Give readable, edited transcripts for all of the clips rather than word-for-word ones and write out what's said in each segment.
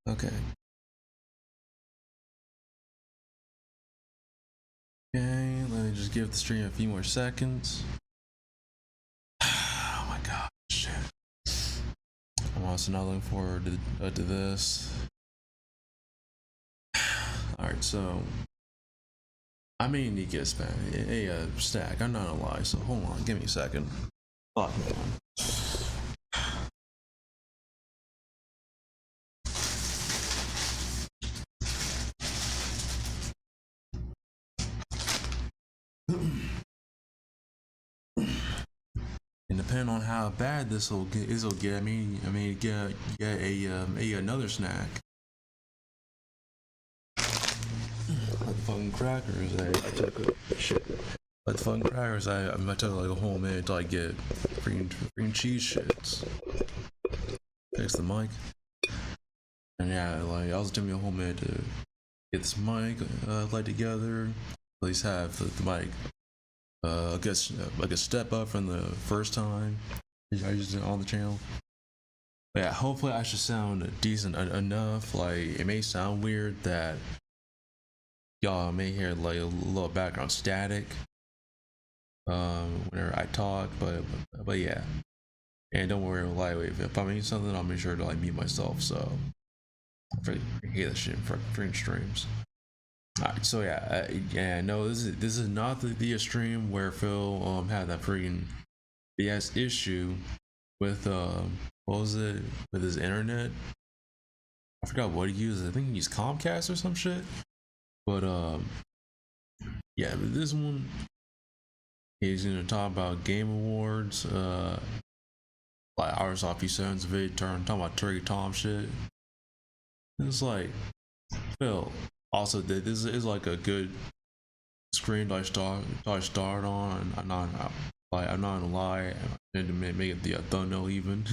Okay. Okay, let me just give the stream a few more seconds. Oh my god, shit. I'm also not looking forward to this. Alright, so I may need to get a stack. I'm not gonna lie, so hold on, give me a second. Fuck man. And depending on how bad this'll get, I mean, get another snack. Like the fucking crackers, I took shit. Like the fucking crackers, I took like a whole minute to like get freaking cheese shits. Fix the mic. And yeah, like I was taking me a whole minute to get this mic like together. At least have the mic I guess like a step up from the first time I used it on the channel. But yeah, hopefully I should sound decent enough. Like it may sound weird that y'all may hear like a little background static whenever I talk, but yeah. And don't worry, like if I mean something, I'll make sure to like mute myself. So I hate that shit for freaking streams. Alright, so yeah, no, this is not the stream where Phil had that freaking BS issue with what was it with his internet? I forgot what he used. I think he used Comcast or some shit. But yeah, but this one he's gonna talk about Game Awards, like hours off he sends of it, talking about Terry Tom shit. It's like Phil. Also, this is like a good screen that I start on, and I'm not gonna lie, I need to make it the thumbnail even.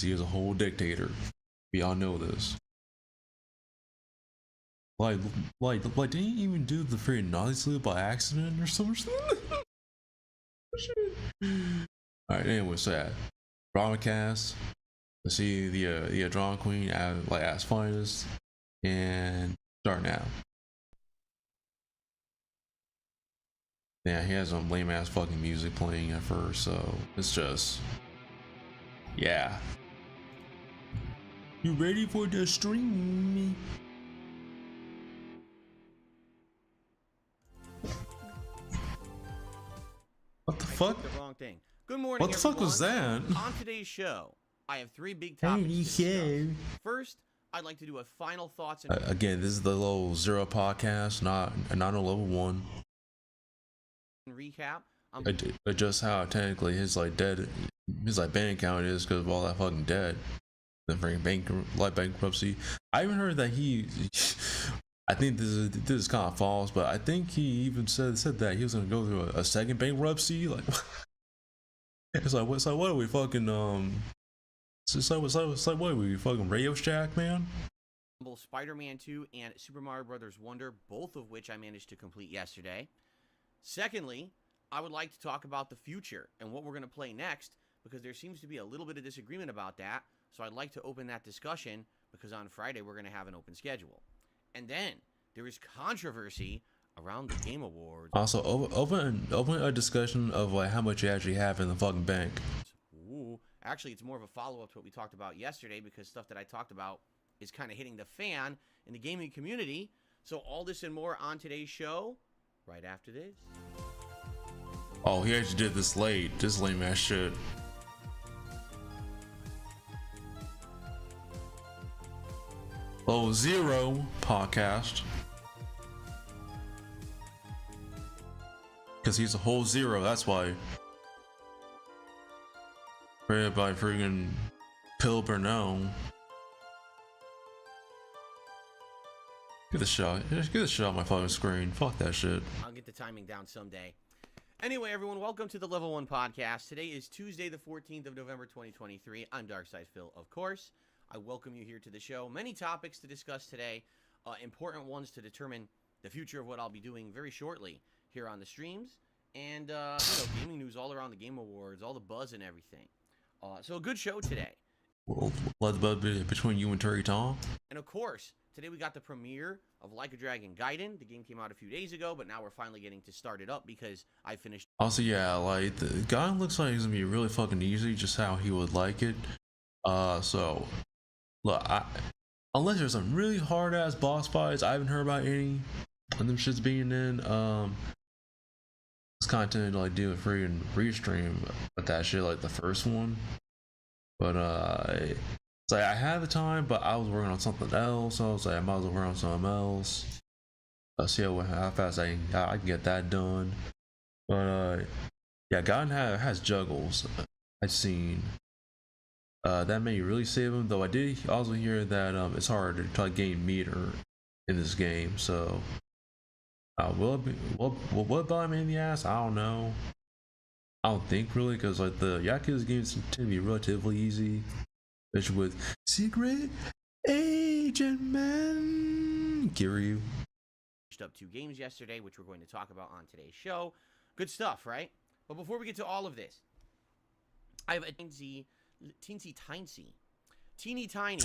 He is a whole dictator. We all know this. Like, didn't he even do the freaking Nazi salute by accident or something? Alright, anyway, so yeah, DramaCast. Let's see the drama queen at like as finest. And start now. Yeah, he has some lame ass fucking music playing at first, so it's just, yeah. You ready for the stream? What the fuck? The wrong thing. Good morning. What the fuck was that? On today's show, I have three big topics to discuss. First, I'd like to do a final thoughts and again, this is the level 0 podcast, not a level 1. Recap. Just how technically his like bank account is because of all that fucking debt. The freaking bankruptcy. I even heard that he I think this is kind of false, but I think he even said that he was gonna go through a second bankruptcy. Like it's like what are we fucking it's like what are we fucking Radio Shack, man? Spider-Man 2 and Super Mario Brothers Wonder, both of which I managed to complete yesterday. Secondly, I would like to talk about the future and what we're going to play next, because there seems to be a little bit of disagreement about that. So I'd like to open that discussion, because on Friday we're going to have an open schedule. And then there is controversy around the Game Awards. Also, open a discussion of like how much you actually have in the fucking bank. Ooh, actually, it's more of a follow-up to what we talked about yesterday, because stuff that I talked about is kind of hitting the fan in the gaming community. So all this and more on today's show, right after this. Oh, he actually did this late. This lame ass shit. Level 0 podcast. Because he's a whole 0, that's why. Created by friggin' Pill Burnell. Get the shot. Just get the shot on my fucking screen. Fuck that shit. I'll get the timing down someday. Anyway, everyone, welcome to the Level 1 podcast. Today is Tuesday, the 14th of November, 2023. I'm Darkside Phil, of course. I welcome you here to the show. Many topics to discuss today. Important ones to determine the future of what I'll be doing very shortly here on the streams. And, gaming news all around the Game Awards, all the buzz and everything. So a good show today. between you and Terry Tom. And of course, today we got the premiere of Like a Dragon Gaiden. The game came out a few days ago, but now we're finally getting to start it up because I finished. Also, yeah, like the guy looks like he's gonna be really fucking easy, just how he would like it. So look, unless there's some really hard ass boss fights, I haven't heard about any of them shits being in. It's content to like do a free and restream with that shit, like the first one. But it's like I had the time, but I was working on something else. So I was like, I might as well work on something else. Let's see how fast I can get that done. But yeah, God has juggles. I've seen. That may really save him, though. I did also hear that it's hard to try to gain meter in this game. So will it bite me in the ass? I don't know. I don't think really, because like the Yakuza games tend to be relatively easy, especially with Secret Agent Man Kiryu. Up 2 games yesterday, which we're going to talk about on today's show. Good stuff, right? But before we get to all of this, I have a teeny tiny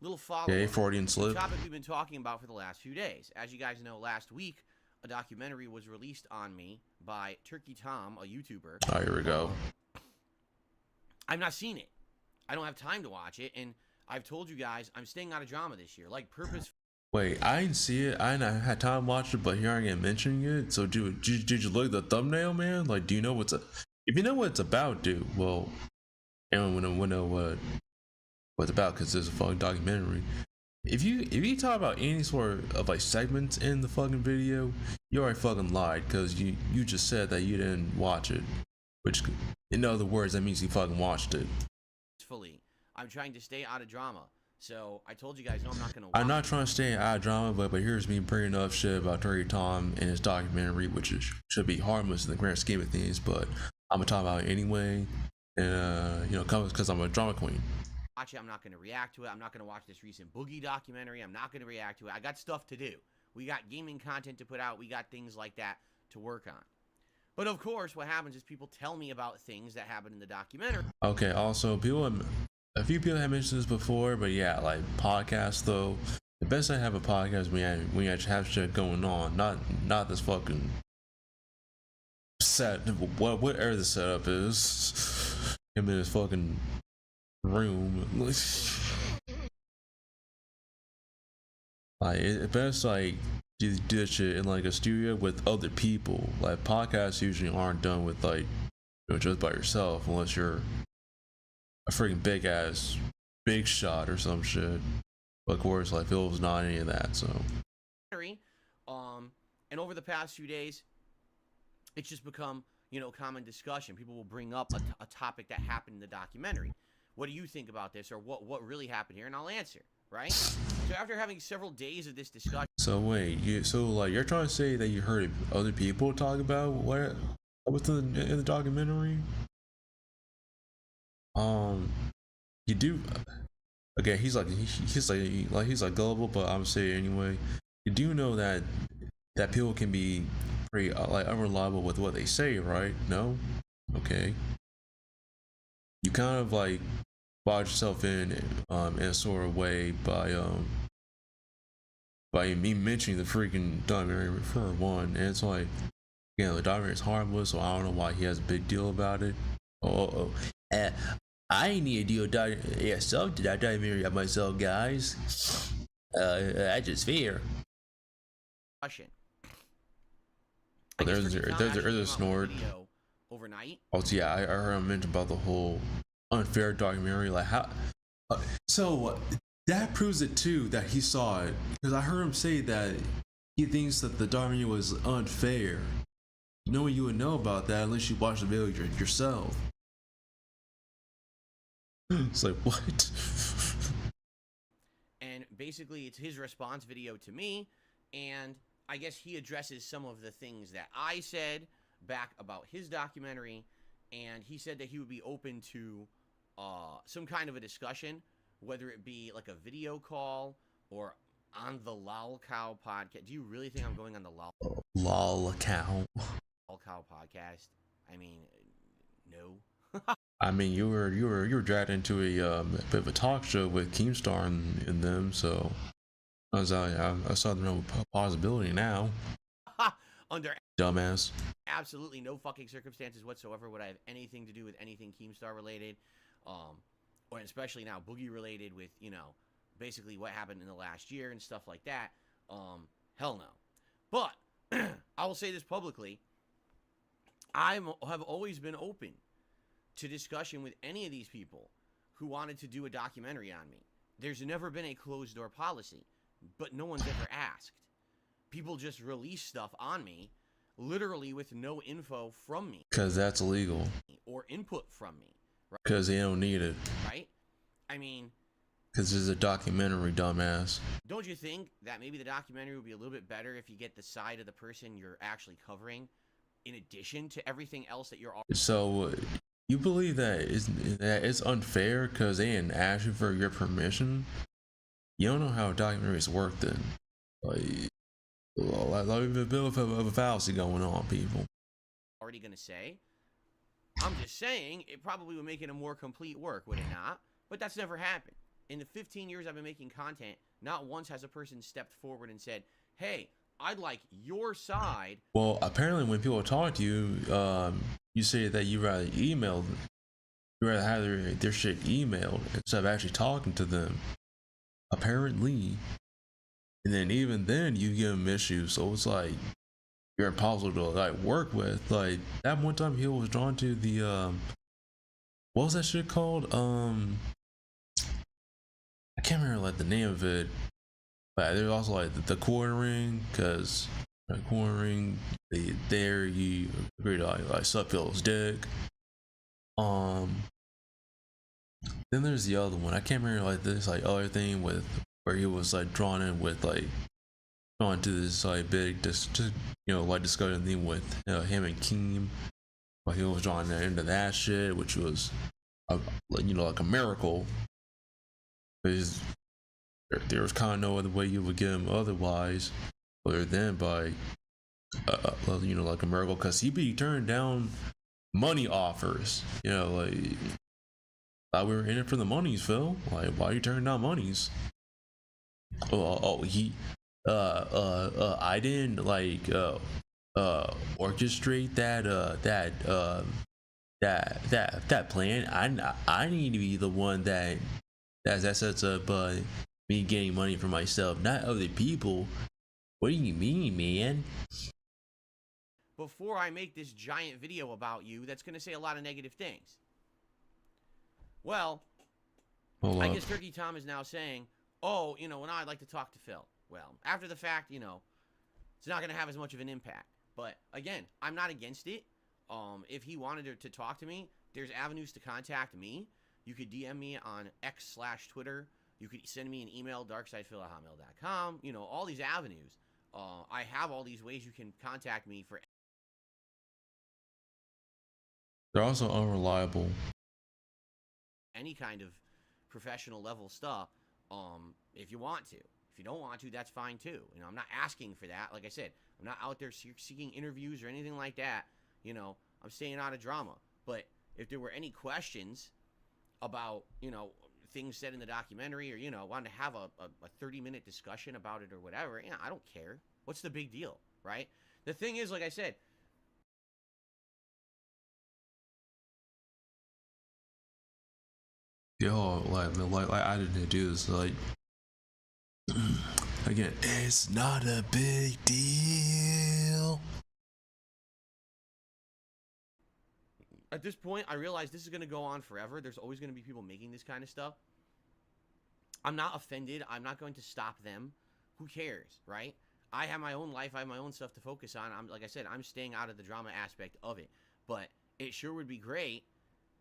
little follow-up. Yeah, Freudian slip. Topic we've been talking about for the last few days. As you guys know, last week a documentary was released on me by Turkey Tom, a YouTuber. Oh, here we go. I've not seen it. I don't have time to watch it, and I've told you guys I'm staying out of drama this year, like purpose. Wait, I didn't see it. I didn't had time to watch it, but here I am mentioning it. So, did you look at the thumbnail, man? Like, do you know if you know what it's about, dude? Well, everyone will know what it's about because there's a fucking documentary. If you talk about any sort of like segments in the fucking video, you already fucking lied because you just said that you didn't watch it, which in other words that means you fucking watched it. I'm trying to stay out of drama. So I told you guys, no, I'm not gonna. I'm not trying to stay out of drama, but here's me bringing up shit about Terry Tom and his documentary, which should be harmless in the grand scheme of things, but I'm gonna talk about it anyway, and because I'm a drama queen. Watch it. I'm not gonna react to it. I'm not gonna watch this recent Boogie documentary. I'm not gonna react to it. I got stuff to do. We got gaming content to put out. We got things like that to work on. But of course, what happens is people tell me about things that happen in the documentary. Okay. Also, a few people have mentioned this before, but yeah, like podcasts though. The best I have a podcast when you actually have shit going on, not this fucking set. Whatever the setup is, him in his fucking room. Like it best like do this shit in like a studio with other people. Like podcasts usually aren't done with like just by yourself unless you're a freaking big shot or some shit. But of course, like Phil was not any of that. So, and over the past few days, it's just become common discussion. People will bring up a topic that happened in the documentary. What do you think about this, or what really happened here? And I'll answer. Right. So after having several days of this discussion. So wait, you're trying to say that you heard other people talk about what's in the documentary? You do. Okay, he's like gullible, but I'm saying anyway. You do know that people can be pretty like unreliable with what they say, right? No, okay. You kind of like box yourself in a sort of way by me mentioning the freaking documentary for one, and it's like, the documentary is harmless, so I don't know why he has a big deal about it. I need to do some to that documentary of myself, guys. I just fear. There's a snort. Overnight. Oh yeah, I heard him mention about the whole unfair documentary. Like how? So that proves it too that he saw it, because I heard him say that he thinks that the documentary was unfair. No one you would know about that unless you watch the video yourself. It's like, what? And basically it's his response video to me, and I guess he addresses some of the things that I said back about his documentary, and he said that he would be open to some kind of a discussion, whether it be like a video call or on the Lol Cow podcast. Do you really think I'm going on the Lol Cow podcast? I mean, no. I mean, you were dragged into a bit of a talk show with Keemstar and them, so I saw the possibility now. Under Dumbass. absolutely no fucking circumstances whatsoever would I have anything to do with anything Keemstar related, or especially now Boogie related with, you know, basically what happened in the last year and stuff like that. Hell no. But I will say this publicly. I have always been open to discussion with any of these people who wanted to do a documentary on me. There's never been a closed door policy, but no one's ever asked. People just release stuff on me, literally with no info from me. Because that's illegal. Or input from me. Right? Because they don't need it. Right? I mean... Because it's a documentary, dumbass. Don't you think that maybe the documentary would be a little bit better if you get the side of the person you're actually covering in addition to everything else that you're already... So, you believe that it's unfair because they didn't ask you for your permission? You don't know how documentaries work then. Like a bit of a fallacy going on, people. Already gonna say. I'm just saying it probably would make it a more complete work, would it not? But that's never happened. In the 15 years I've been making content, not once has a person stepped forward and said, hey, I'd like your side. Well, apparently when people talk to you, you say that you rather have their shit emailed instead of actually talking to them. Apparently. And then even then you give them issues, so it's like you're impossible to like work with. Like that one time he was drawn to the what was that shit called? I can't remember like the name of it, but there's also like the quartering, because quartering there you agree to like suck Phil's dick. Then there's the other one. I can't remember like this like other thing with where he was like drawn in with like drawn to this like big just like discussion thing with him and Keem. But he was drawn into that shit, which was like a miracle. Because there was kind of no other way you would get him otherwise, other than by like a miracle. Because he turned down money offers. Like thought we were in it for the monies, Phil. Like why you turning down monies? I didn't like orchestrate that plan. I need to be the one that sets up me getting money for myself, not other people. What do you mean, man? Before I make this giant video about you that's going to say a lot of negative things. Well, I guess Turkey Tom is now saying, oh, now I'd like to talk to Phil. Well, after the fact, it's not going to have as much of an impact. But again, I'm not against it. If he wanted to talk to me, there's avenues to contact me. You could DM me on X/Twitter. You could send me an email, darksidefil@hotmail.com. All these avenues. I have all these ways you can contact me for. They're also unreliable. Any kind of professional level stuff, if you want to. If you don't want to, that's fine too. I'm not asking for that. Like I said, I'm not out there seeking interviews or anything like that. I'm staying out of drama. But if there were any questions about, things said in the documentary, or, wanted to have a 30-minute discussion about it or whatever, I don't care. What's the big deal, right? The thing is, like I said, like I didn't do this. Like again, it's not a big deal. At this point, I realize this is going to go on forever. There's always going to be people making this kind of stuff. I'm not offended. I'm not going to stop them. Who cares, right? I have my own life. I have my own stuff to focus on. Like I said, I'm staying out of the drama aspect of it. But it sure would be great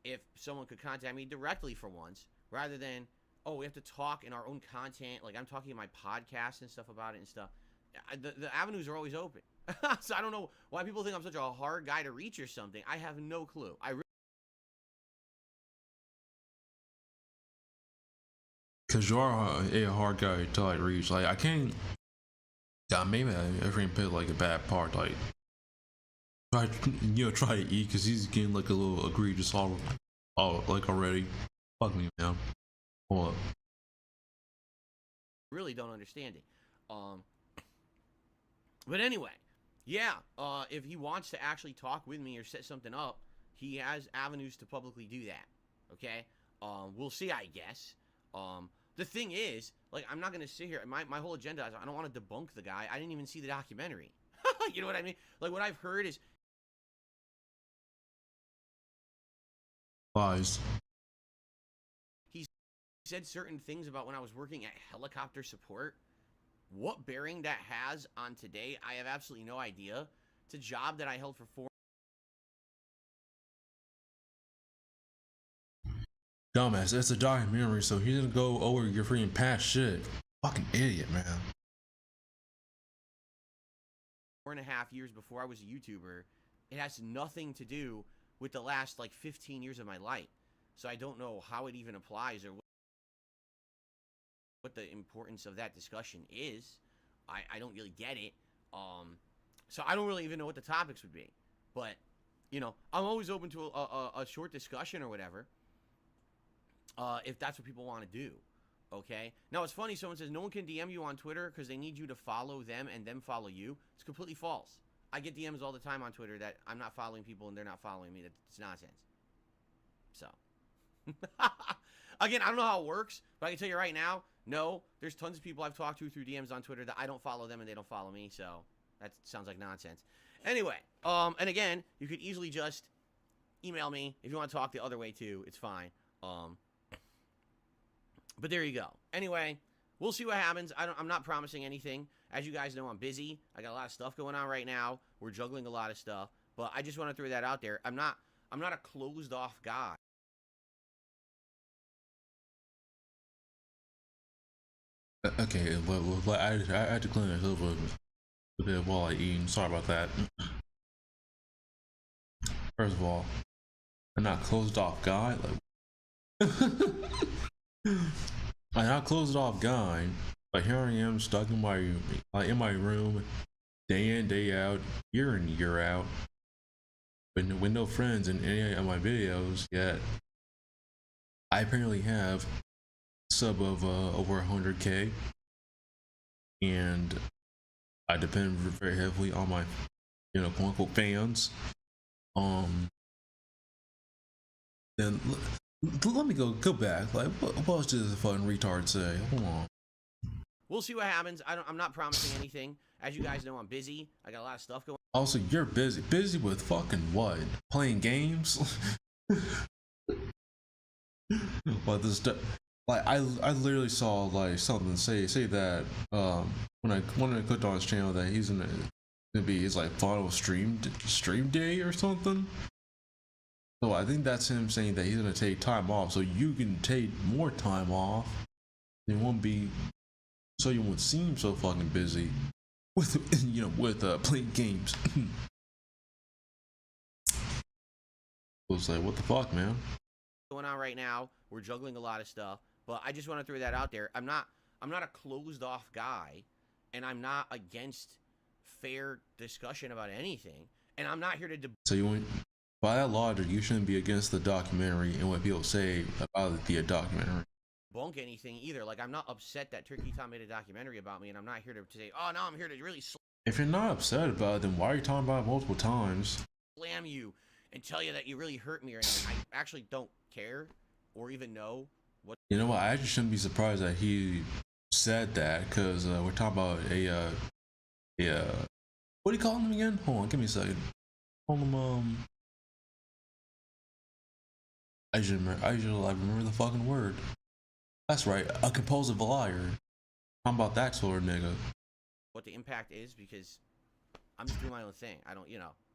if someone could contact me directly for once, rather than, oh, we have to talk in our own content. Like I'm talking in my podcast and stuff about it and stuff. The avenues are always open. So I don't know why people think I'm such a hard guy to reach or something. I have no clue. Because you are a hard guy to like reach. Like I can't. Yeah, maybe I can put like a bad part. Like try to eat because he's getting like a little egregious Oh, like already? Fuck me, man. Hold up. Really don't understand it. But anyway, yeah. If he wants to actually talk with me or set something up, he has avenues to publicly do that. Okay. We'll see. I guess. The thing is, like, I'm not gonna sit here. My whole agenda is I don't want to debunk the guy. I didn't even see the documentary. You know what I mean? Like, what I've heard is Lies. he said certain things about when I was working at helicopter support. What bearing that has on today, I have absolutely no idea. It's a job that I held for 4. Dumbass, it's a documentary, so he didn't go over your freaking past shit. Fucking idiot, man. 4.5 years before I was a YouTuber. It has nothing to do with the last, like, 15 years of my life. So I don't know how it even applies or what the importance of that discussion is. I don't really get it. So I don't really even know what the topics would be. But, you know, I'm always open to a short discussion or whatever. If that's what people want to do. Okay? Now, it's funny. Someone says no one can DM you on Twitter because they need you to follow them and them follow you. It's completely false. I get DMs all the time on Twitter that I'm not following people and they're not following me. That's nonsense. So. Again, I don't know how it works, but I can tell you right now, no, there's tons of people I've talked to through DMs on Twitter that I don't follow them and they don't follow me, so that sounds like nonsense. Anyway, and again, you could easily just email me if you want to talk the other way too. It's fine. But there you go. Anyway, we'll see what happens. I'm not promising anything. As you guys know, I'm busy. I got a lot of stuff going on right now. We're juggling a lot of stuff, but I just want to throw that out there. I'm not a closed off guy. Okay, well, I had to clean this up a bit while I eat. Sorry about that. First of all, I'm not closed off guy. Like, I'm not closed off guy. But here I am stuck in my room, day in day out, year in year out, with no friends in any of my videos yet. I apparently have a sub of over 100K, and I depend very heavily on my, quote unquote fans. Then let me go back. Like, what else did this fucking retard say? Hold on. We'll see what happens. I'm not promising anything. As you guys know, I'm busy. I got a lot of stuff going. Also, you're busy. Busy with fucking what? Playing games? But this stuff. Like, I literally saw like something say that when I clicked on his channel that he's gonna be his like final stream day or something. So I think that's him saying that he's gonna take time off so you can take more time off. It won't be so you won't seem so fucking busy with with playing games. I was like, what the fuck, man? Going on right now. We're juggling a lot of stuff, but I just want to throw that out there. I'm not a closed off guy, and I'm not against fair discussion about anything, and I'm not here to so you went by that logic, you shouldn't be against the documentary and what people say about the documentary. Debunk anything either. Like, I'm not upset that Turkey Tom made a documentary about me, and I'm not here to say, oh no, I'm here to really if you're not upset about it, then why are you talking about it multiple times? Slam you and tell you that you really hurt me or anything. I actually don't care or even know what. You know what? I actually shouldn't be surprised that he said that, because we're talking about a what do you call him again? Hold on, give me a second. Call him I remember the fucking word. That's right, a compulsive liar. I'm about that sort of nigga. What the impact is, because I'm just doing my own thing. I don't,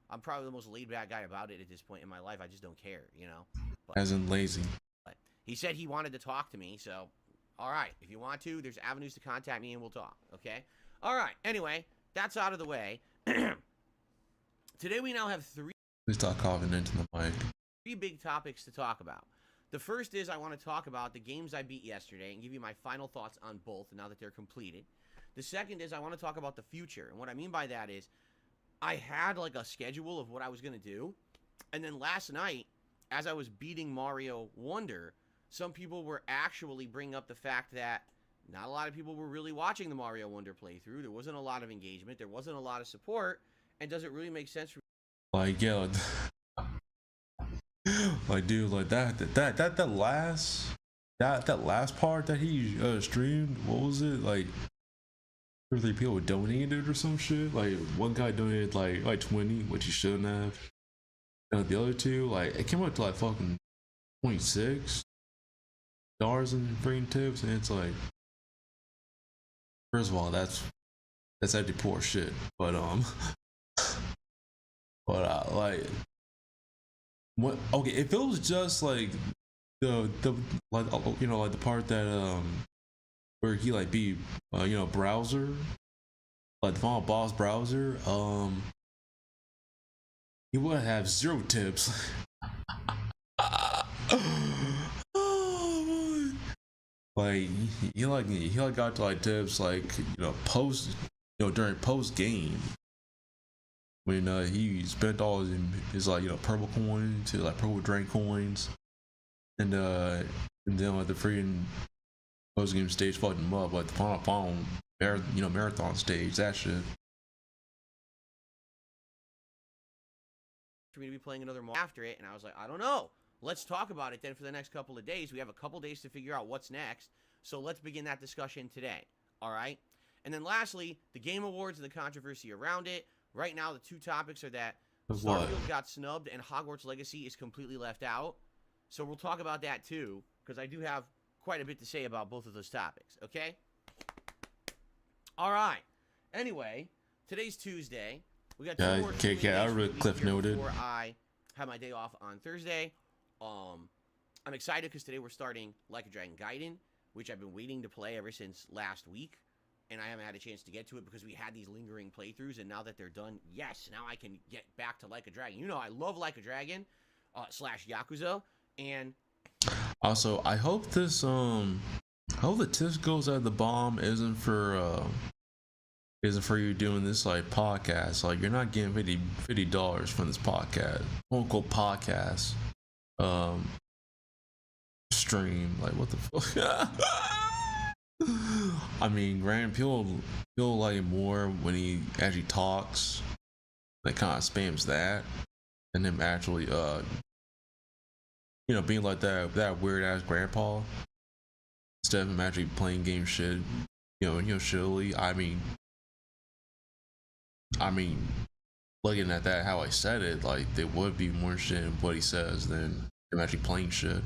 I'm probably the most laid back guy about it at this point in my life. I just don't care, But, as in lazy. But he said he wanted to talk to me, so all right. If you want to, there's avenues to contact me and we'll talk, okay? All right. Anyway, that's out of the way. Today we now have three. Please stop coughing into the mic. 3 big topics to talk about. The first is I want to talk about the games I beat yesterday and give you my final thoughts on both now that they're completed. The second is I want to talk about the future. And what I mean by that is I had like a schedule of what I was going to do. And then last night as I was beating Mario Wonder, some people were actually bringing up the fact that not a lot of people were really watching the Mario Wonder playthrough. There wasn't a lot of engagement. There wasn't a lot of support. And does it really make sense for Like, yeah, like, dude, like that last part that he streamed, what was it, like 2 or 3 people donated or some shit? Like, one guy donated like 20, which he shouldn't have, and the other two, like, it came up to like fucking $26 in freaking tips, and it's like, first of all, that's actually poor shit, but like, what? Okay, if it was just like the like, like the part that where he like beat browser, like the final boss browser, he would have 0 tips. Like, he got to like tips like post during post game, when he spent all his like purple coins to like purple drain coins, and then like the freaking post game stage fucked him up, like the final marathon stage, that shit. me to be playing another Mario after it? And I was like, I don't know. Let's talk about it then for the next couple of days. We have a couple days to figure out what's next. So let's begin that discussion today. All right? And then lastly, the Game Awards and the controversy around it. Right now, the two topics are that Starfield got snubbed and Hogwarts Legacy is completely left out. So we'll talk about that too, because I do have quite a bit to say about both of those topics. Okay? All right. Anyway, today's Tuesday. We got 2 more days I really cliff noted before I have my day off on Thursday. I'm excited because today we're starting Like a Dragon Gaiden, which I've been waiting to play ever since last week, and I haven't had a chance to get to it because we had these lingering playthroughs, and now that they're done, yes, now I can get back to Like a Dragon. You know, I love Like a Dragon / Yakuza, and also I hope this I hope the tip goes at the bomb isn't for you doing this like podcast. Like, you're not getting $50 from this podcast, quote unquote podcast stream. Like, what the fuck? I mean, granted, people like it more when he actually talks, like kind of spams that, and him actually being like that weird ass grandpa, instead of him actually playing game shit, shitily. I mean, looking at that, how I said it, like, there would be more shit in what he says than him actually playing shit.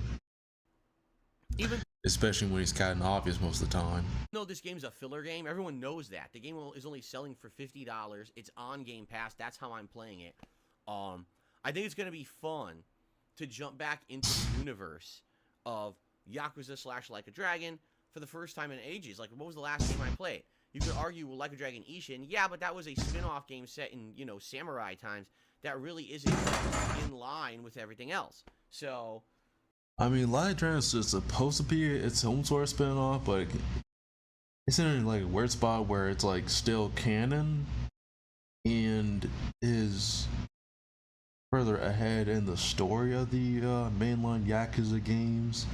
Especially when he's kind of obvious most of the time. No, this game's a filler game. Everyone knows that. The game is only selling for $50. It's on Game Pass. That's how I'm playing it. I think it's going to be fun to jump back into the universe of Yakuza / Like a Dragon for the first time in ages. Like, what was the last game I played? You could argue with Like a Dragon Ishin. Yeah, but that was a spin-off game set in, samurai times. That really isn't in line with everything else. So, I mean, Like a Dragon is just supposed to be its own sort of spin-off, but it's in like a weird spot where it's like still canon and is further ahead in the story of the mainline Yakuza games.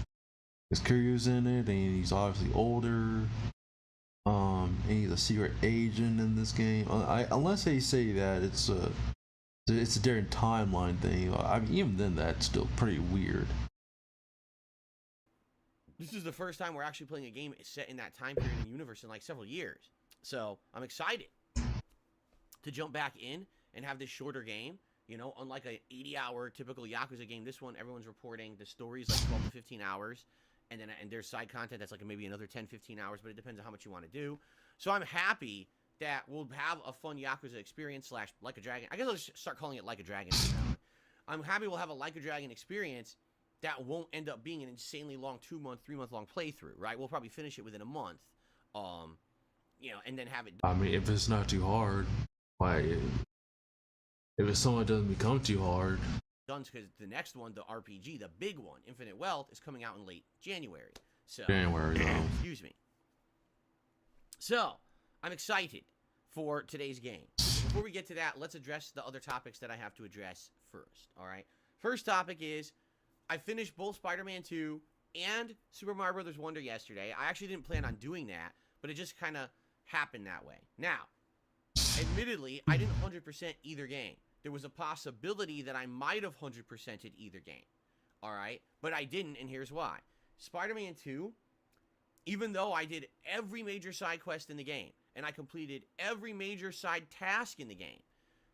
Because Kiryu's in it, and he's obviously older. And he's a secret agent in this game. Unless they say that it's a different timeline thing. I mean, even then, that's still pretty weird. This is the first time we're actually playing a game set in that time period in the universe in like several years. So I'm excited to jump back in and have this shorter game. Unlike an 80-hour typical Yakuza game, this one, everyone's reporting the story's like 12 to 15 hours. And there's side content that's like maybe another 10, 15 hours, but it depends on how much you want to do. So I'm happy that we'll have a fun Yakuza experience / Like a Dragon. I guess I'll just start calling it Like a Dragon from now on. I'm happy we'll have a Like a Dragon experience that won't end up being an insanely long 2-month, 3-month-long playthrough, right? We'll probably finish it within a month, and then have it done. I mean, if it's not too hard, like, if it's something that doesn't become too hard. Done, because the next one, the RPG, the big one, Infinite Wealth, is coming out in late January. So, excuse me. So, I'm excited for today's game. Before we get to that, let's address the other topics that I have to address first, all right? First topic is I finished both Spider-Man 2 and Super Mario Brothers Wonder yesterday. I actually didn't plan on doing that, but it just kind of happened that way. Now, admittedly, I didn't 100% either game. There was a possibility that I might have 100%ed either game. All right? But I didn't, and here's why. Spider-Man 2, even though I did every major side quest in the game, and I completed every major side task in the game,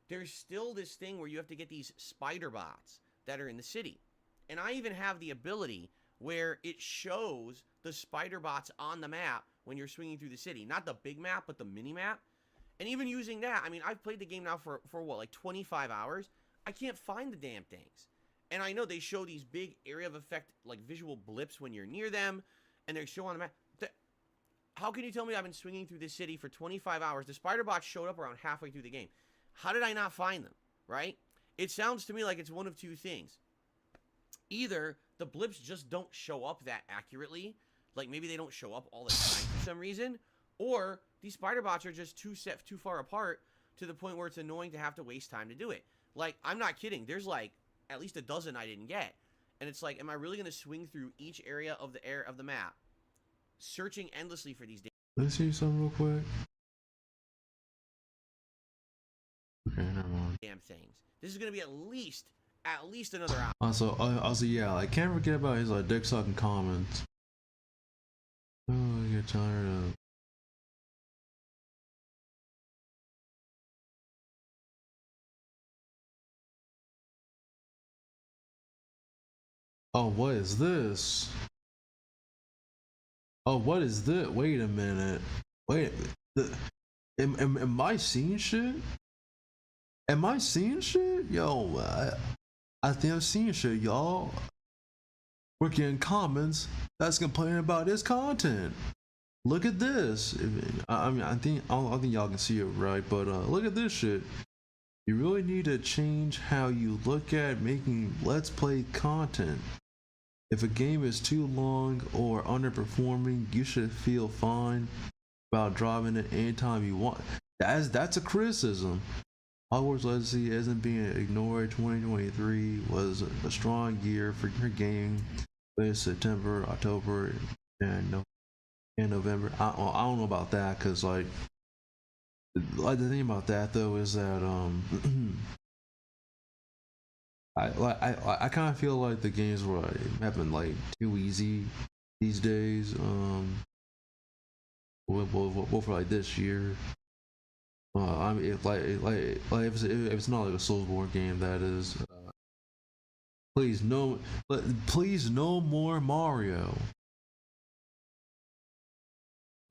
there's still this thing where you have to get these spider bots that are in the city. And I even have the ability where it shows the spider bots on the map when you're swinging through the city. Not the big map, but the mini map. And even using that, I mean, I've played the game now for what, like 25 hours? I can't find the damn things. And I know they show these big area of effect, like visual blips when you're near them, and they show on the map. How can you tell me I've been swinging through this city for 25 hours? The spider bots showed up around halfway through the game. How did I not find them, right? It sounds to me like it's one of two things. Either the blips just don't show up that accurately, like maybe they don't show up all the time for some reason, or these spider bots are just too far apart to the point where it's annoying to have to waste time to do it. Like, I'm not kidding. There's like at least a dozen I didn't get. And it's like, am I really going to swing through each area of the map, searching endlessly for these Let's see something real quick. Okay, never mind. damn things? This is going to be at least another hour. Also, yeah, I can't forget about his like dick sucking comments. Oh, I get tired of. Oh, what is this? Oh, what is this? Wait a minute. Wait, am I seeing shit? Am I seeing shit? Yo, I think I'm seeing shit, y'all. We're getting comments that's complaining about this content. Look at this. I mean, I don't think y'all can see it right, but look at this shit. You really need to change how you look at making Let's Play content. If a game is too long or underperforming, you should feel fine about dropping it anytime you want. That's a criticism. Hogwarts Legacy isn't being ignored. 2023 was a strong year for gaming. In September, October, and November. I don't know about that, because like the thing about that though is that I kind of feel like the games were have been like too easy these days. For like this year. I mean, if it's not like a Soulsborne game, that is. Please no more Mario.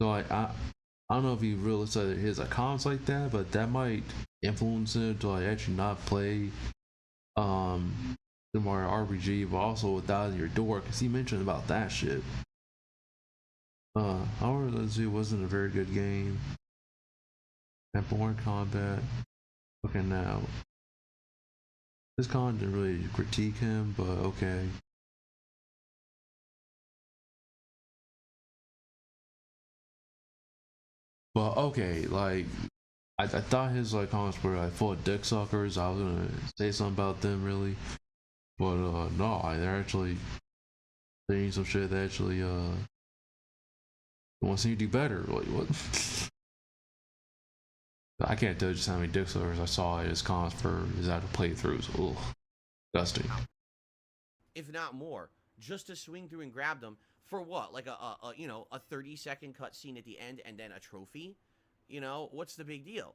So I don't know if he really said his accounts like that, but that might influence him to like actually not play the Mario RPG, but also without your door, because he mentioned about that shit. Hogwarts Legacy wasn't a very good game. And boring combat. Okay, now this con didn't really critique him, but okay. But okay, like I thought his like comments were like full of dick suckers. I was gonna say something about them really, but no, they're actually saying some shit that actually wants you to do better. Like what? I can't tell you just how many dick suckers I saw in his comments for his actual playthroughs. Ugh, disgusting. If not more, just to swing through and grab them for what? Like a 30-second cutscene at the end and then a trophy? You know, what's the big deal?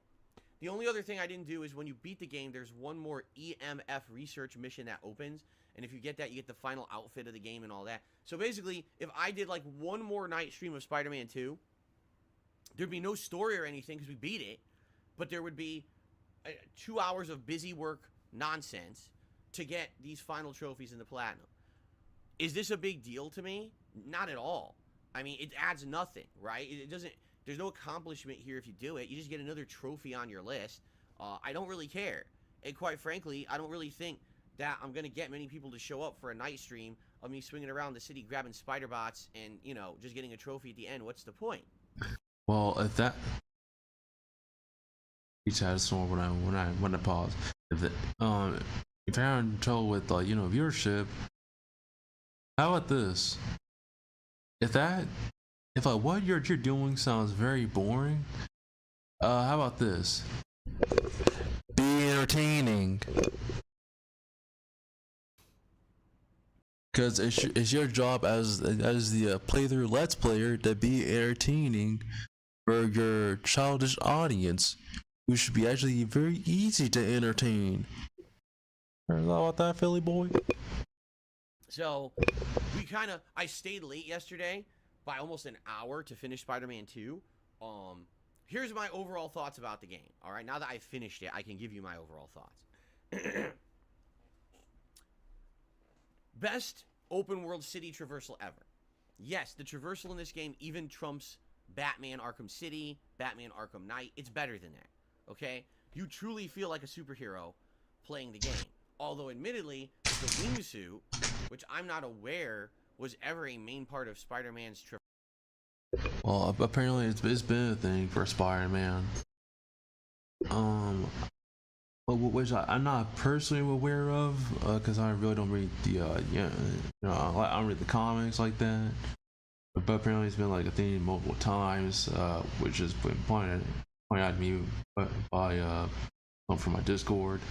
The only other thing I didn't do is when you beat the game, there's one more EMF research mission that opens, and if you get that, you get the final outfit of the game and all that. So basically, if I did like one more night stream of Spider-Man 2, there'd be no story or anything because we beat it, but there would be 2 hours of busy work nonsense to get these final trophies in the platinum. Is this a big deal to me? Not at all. I mean, it adds nothing, right? It doesn't. There's no accomplishment here if you do it. You just get another trophy on your list. I don't really care. And quite frankly, I don't really think that I'm going to get many people to show up for a night stream of me swinging around the city grabbing spider bots and, you know, just getting a trophy at the end. What's the point? Well, if that each had a storm when I pause. If you're having trouble with viewership, How about this? If that, if like what you're doing sounds very boring, how about this? Be entertaining. Because it's your job as the playthrough let's player to be entertaining for your childish audience, who should be actually very easy to entertain. Heard about that, Philly boy? So I stayed late yesterday by almost an hour to finish Spider-Man 2. Here's my overall thoughts about the game. All right, now that I finished it, I can give you my overall thoughts. Best open world city traversal ever. Yes, the traversal in this game even trumps Batman Arkham City, Batman Arkham Knight. It's better than that. Okay? You truly feel like a superhero playing the game. Although, admittedly, the wingsuit, which I'm not aware was ever a main part of Spider-Man's traversal. Well, apparently it's been a thing for Spider-Man. Which I'm not personally aware of, because I really don't read the, I don't read the comics like that. But apparently it's been like a thing multiple times, which has been pointed out to me by from my Discord.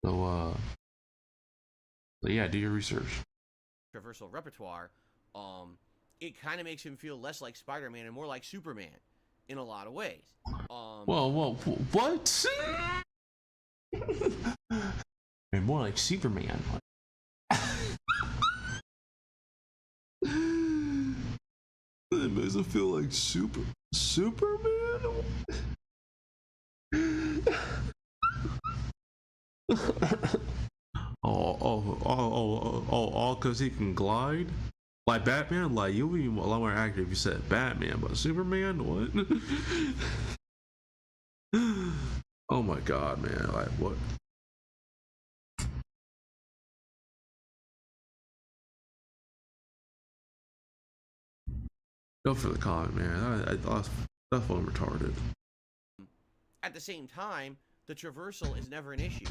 So yeah, do your research. Traversal repertoire, it kind of makes him feel less like Spider-Man and more like Superman in a lot of ways. Well, what? And more like Superman. It makes it feel like Superman. All because he can glide like Batman. Like you'll be a lot more accurate if you said Batman, but Superman, what? Oh my god, man! Like what? Go for the comment, man. That's fucking retarded. At the same time, the traversal is never an issue.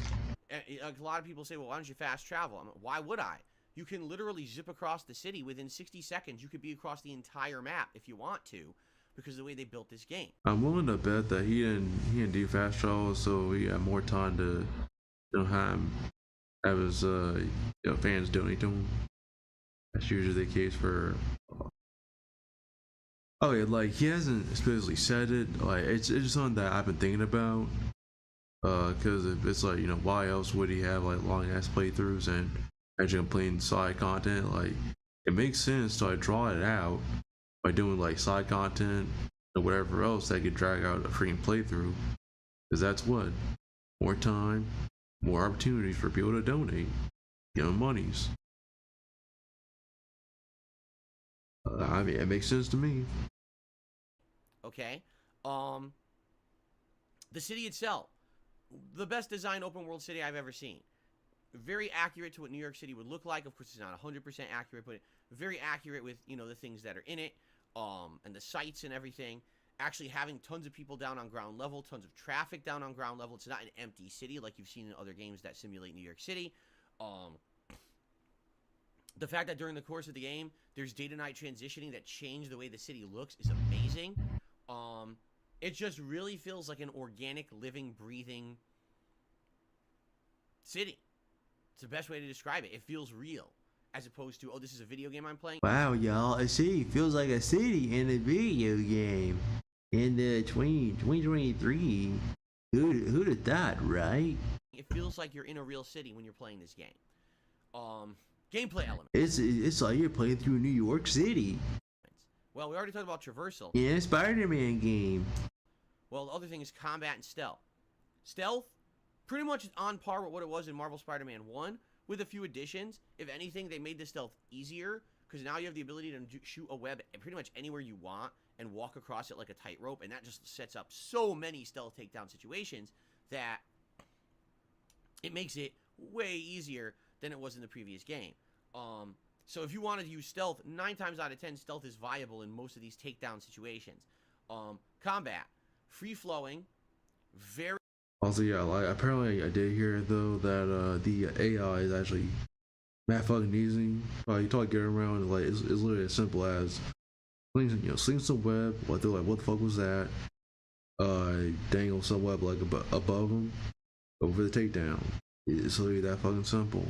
A lot of people say, well, why don't you fast travel? Why would I? You can literally zip across the city within 60 seconds. You could be across the entire map if you want to, because of the way they built this game. I'm willing to bet that he didn't do fast travel, so he had more time to have his fans donate to him. That's usually the case for. Oh yeah, like he hasn't explicitly said it. Like it's just something that I've been thinking about. Because it's like, why else would he have like long ass playthroughs and actually playing side content? Like it makes sense to like draw it out by doing like side content or whatever else that could drag out a freaking playthrough. Because that's what more time, more opportunities for people to donate, monies. I mean, it makes sense to me. Okay. The city itself, the best designed open world city I've ever seen. Very accurate to what New York City would look like. Of course, it's not 100% accurate, but very accurate with, the things that are in it, and the sites and everything. Actually having tons of people down on ground level, tons of traffic down on ground level. It's not an empty city like you've seen in other games that simulate New York City. The fact that during the course of the game, there's day to night transitioning that change the way the city looks is amazing. It just really feels like an organic, living, breathing city. It's the best way to describe it. It feels real, as opposed to, oh, this is a video game I'm playing. Wow, y'all, a city feels like a city in a video game in the 2023. Who'd have thought, right? It feels like you're in a real city when you're playing this game. Gameplay elements. It's like you're playing through New York City. Well, we already talked about traversal. In a Spider-Man game. Well, the other thing is combat and stealth. Stealth, pretty much on par with what it was in Marvel Spider-Man 1, with a few additions. If anything, they made the stealth easier, because now you have the ability to shoot a web pretty much anywhere you want and walk across it like a tightrope, and that just sets up so many stealth takedown situations that it makes it way easier than it was in the previous game. So if you wanted to use stealth, 9 times out of 10, stealth is viable in most of these takedown situations. Combat, free-flowing, very... Also, yeah, like apparently I did hear though that the AI is actually that fucking easy. You try to get around, and, like, it's literally as simple as sling some web. What they're like, what the fuck was that? Dangle some web like above them over the takedown. It's literally that fucking simple.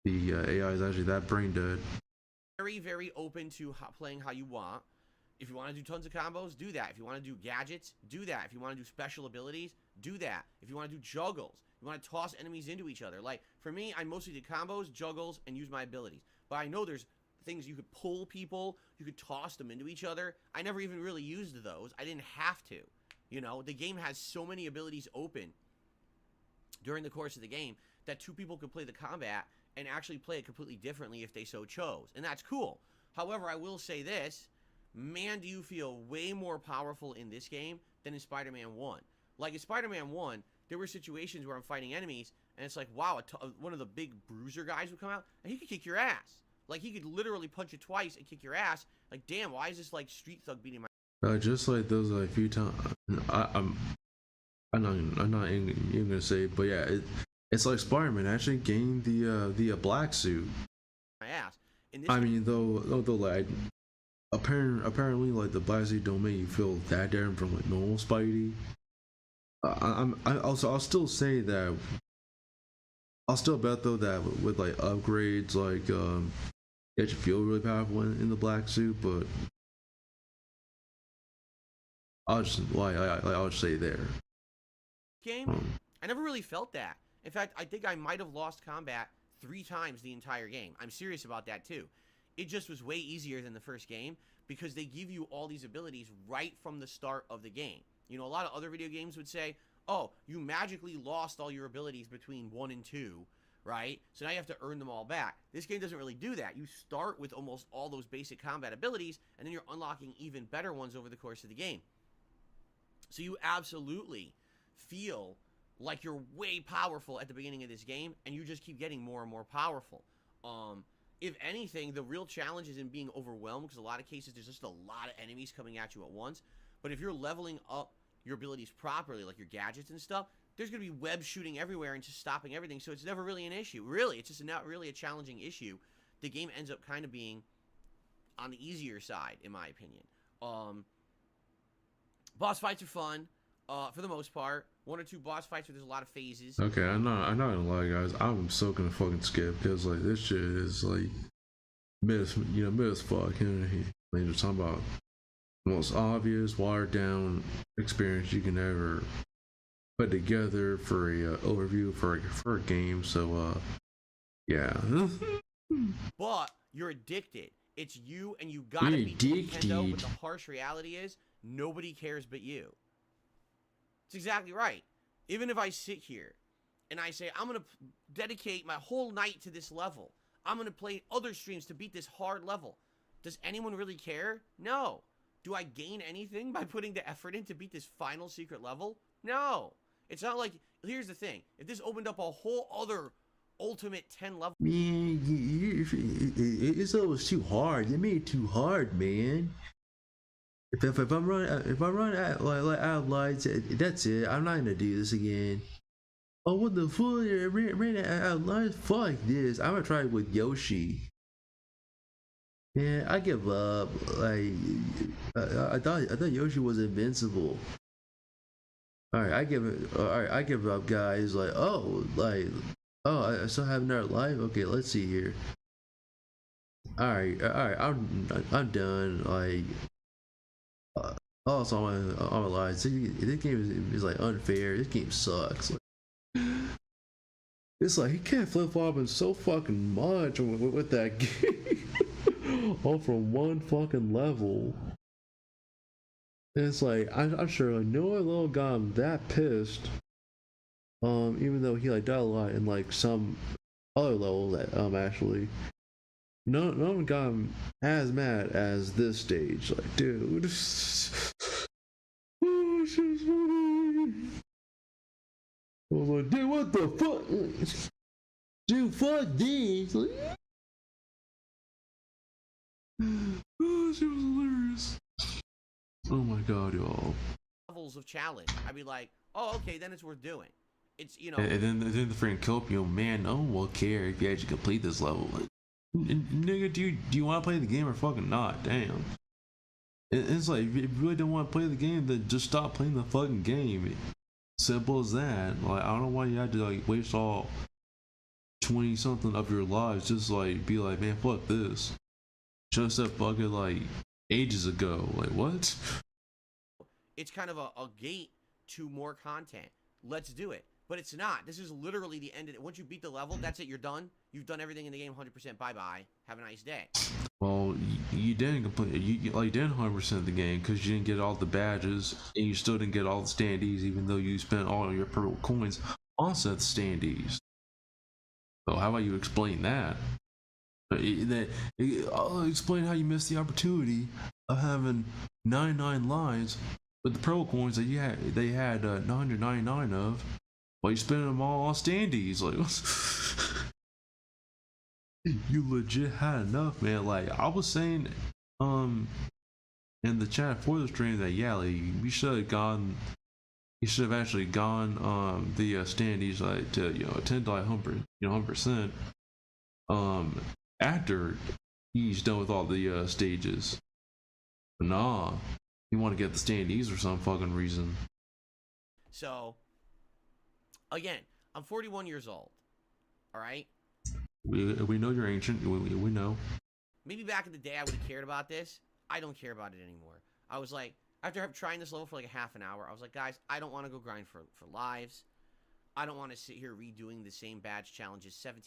The AI is actually that brain dead. Very, very open to playing how you want. If you want to do tons of combos, do that. If you want to do gadgets, do that. If you want to do special abilities, do that. If you want to do juggles, you want to toss enemies into each other. Like, for me, I mostly did combos, juggles, and use my abilities. But I know there's things you could pull people, you could toss them into each other. I never even really used those. I didn't have to. You know, the game has so many abilities open during the course of the game that two people could play the combat and actually play it completely differently if they so chose. And that's cool. However, I will say this. Man, do you feel way more powerful in this game than in Spider-Man 1. Like, in Spider-Man 1, there were situations where I'm fighting enemies, and it's like, wow, one of the big bruiser guys would come out, and he could kick your ass. Like, he could literally punch you twice and kick your ass. Like, damn, why is this, like, Street Thug beating my... Just like those, like, few times... I'm not even gonna say, but yeah, it's like Spider-Man actually gained the black suit. My ass. In this I mean, though, like... Apparently, like, the black suit don't make you feel that different from, like, normal Spidey. I'll still say that. I'll still bet though that with like upgrades, like it should feel really powerful in the black suit, but I'll just say there. Game, I never really felt that. In fact, I think I might have lost combat 3 times the entire game. I'm serious about that too. It just was way easier than the first game because they give you all these abilities right from the start of the game. You know, a lot of other video games would say, oh, you magically lost all your abilities between 1 and 2, right? So now you have to earn them all back. This game doesn't really do that. You start with almost all those basic combat abilities, and then you're unlocking even better ones over the course of the game. So you absolutely feel like you're way powerful at the beginning of this game, and you just keep getting more and more powerful. If anything, the real challenge is in being overwhelmed, because a lot of cases there's just a lot of enemies coming at you at once. But if you're leveling up your abilities properly, like your gadgets and stuff, there's going to be web shooting everywhere and just stopping everything, so it's never really an issue. Really, it's just not really a challenging issue. The game ends up kind of being on the easier side, in my opinion. Boss fights are fun, for the most part. 1 or 2 boss fights where there's a lot of phases. Okay, I'm not gonna lie, guys. I'm so gonna fucking skip because like this shit is like mid as fuck. You know, like you're talking about the most obvious, watered down experience you can ever put together for a overview for a game. So yeah. But you're addicted. It's you, and you gotta be Nintendo. But the harsh reality is nobody cares but you. It's exactly right. Even if I sit here and I say, I'm going to dedicate my whole night to this level. I'm going to play other streams to beat this hard level. Does anyone really care? No. Do I gain anything by putting the effort in to beat this final secret level? No. It's not like, here's the thing. If this opened up a whole other ultimate 10 level... Man, it's always too hard. You made it too hard, man. If I run out like out of lights, that's it. I'm not gonna do this again. Oh, what the fuck? I ran out of lights. Fuck this. I'm gonna try it with Yoshi. Yeah, I give up. Like I thought Yoshi was invincible. All right, I give up, guys. Like I still have another life. Okay, let's see here. All right. I'm done. Like. Also, on my lies, this game is like unfair. This game sucks. Like, it's like he can't flip flopping so fucking much with that game, all from one fucking level. And it's like I'm sure like no little guy I'm that pissed. Even though he like died a lot in like some other levels that actually. No one got him as mad as this stage. Like, dude. Oh, shit's funny. I was like, dude, what the fuck? Dude, fuck this. Like, oh, she was hilarious. Oh my god, y'all. Levels of challenge. I'd be like, oh, okay, then it's worth doing. It's, you know, And then the freaking Copium, man, no one will care if you actually complete this level. Like, nigga, do you want to play the game or fucking not? Damn. It's like, if you really don't want to play the game, then just stop playing the fucking game. Simple as that. Like, I don't know why you had to like waste all 20 something of your lives just like be like, man, fuck this. Just that fucking like ages ago. Like, what? it's kind of a gate to more content. Let's do it. But it's not. This is literally the end of it. Once you beat the level, that's it. You're done. You've done everything in the game 100%. Bye-bye. Have a nice day. Well, you didn't complete. You like didn't 100% the game because you didn't get all the badges, and you still didn't get all the standees, even though you spent all your purple coins on said standees. So how about you explain that? I'll explain how you missed the opportunity of having 99 lives with the purple coins that they had 999 of, while you spending them all on standees. Like, you legit had enough, man. Like I was saying, in the chat for the stream that yeah, like we should have gone. You should have actually gone the standees like to 10 to 100%. After he's done with all the stages. But nah, you want to get the standees for some fucking reason. So, again, I'm 41 years old. All right? We know you're ancient. We know. Maybe back in the day I would have cared about this. I don't care about it anymore. I was like, after trying this level for like a half an hour, I was like, guys, I don't want to go grind for lives. I don't want to sit here redoing the same badge challenges 17.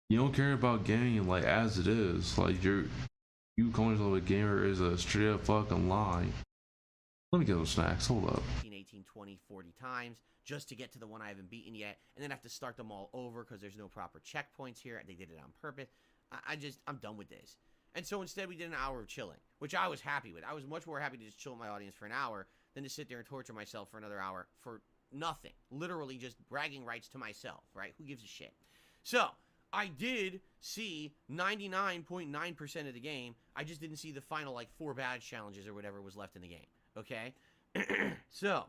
You don't care about game like as it is. Like you calling yourself a gamer is a straight up fucking lie. Let me get those snacks. Hold up. 18, 20, 40 times just to get to the one I haven't beaten yet, and then have to start them all over because there's no proper checkpoints here. They did it on purpose. I'm done with this. And so instead we did an hour of chilling, which I was happy with. I was much more happy to just chill with my audience for an hour than to sit there and torture myself for another hour for nothing. Literally just bragging rights to myself, right? Who gives a shit? So, I did see 99.9% of the game. I just didn't see the final, like, 4 badge challenges or whatever was left in the game, okay? So,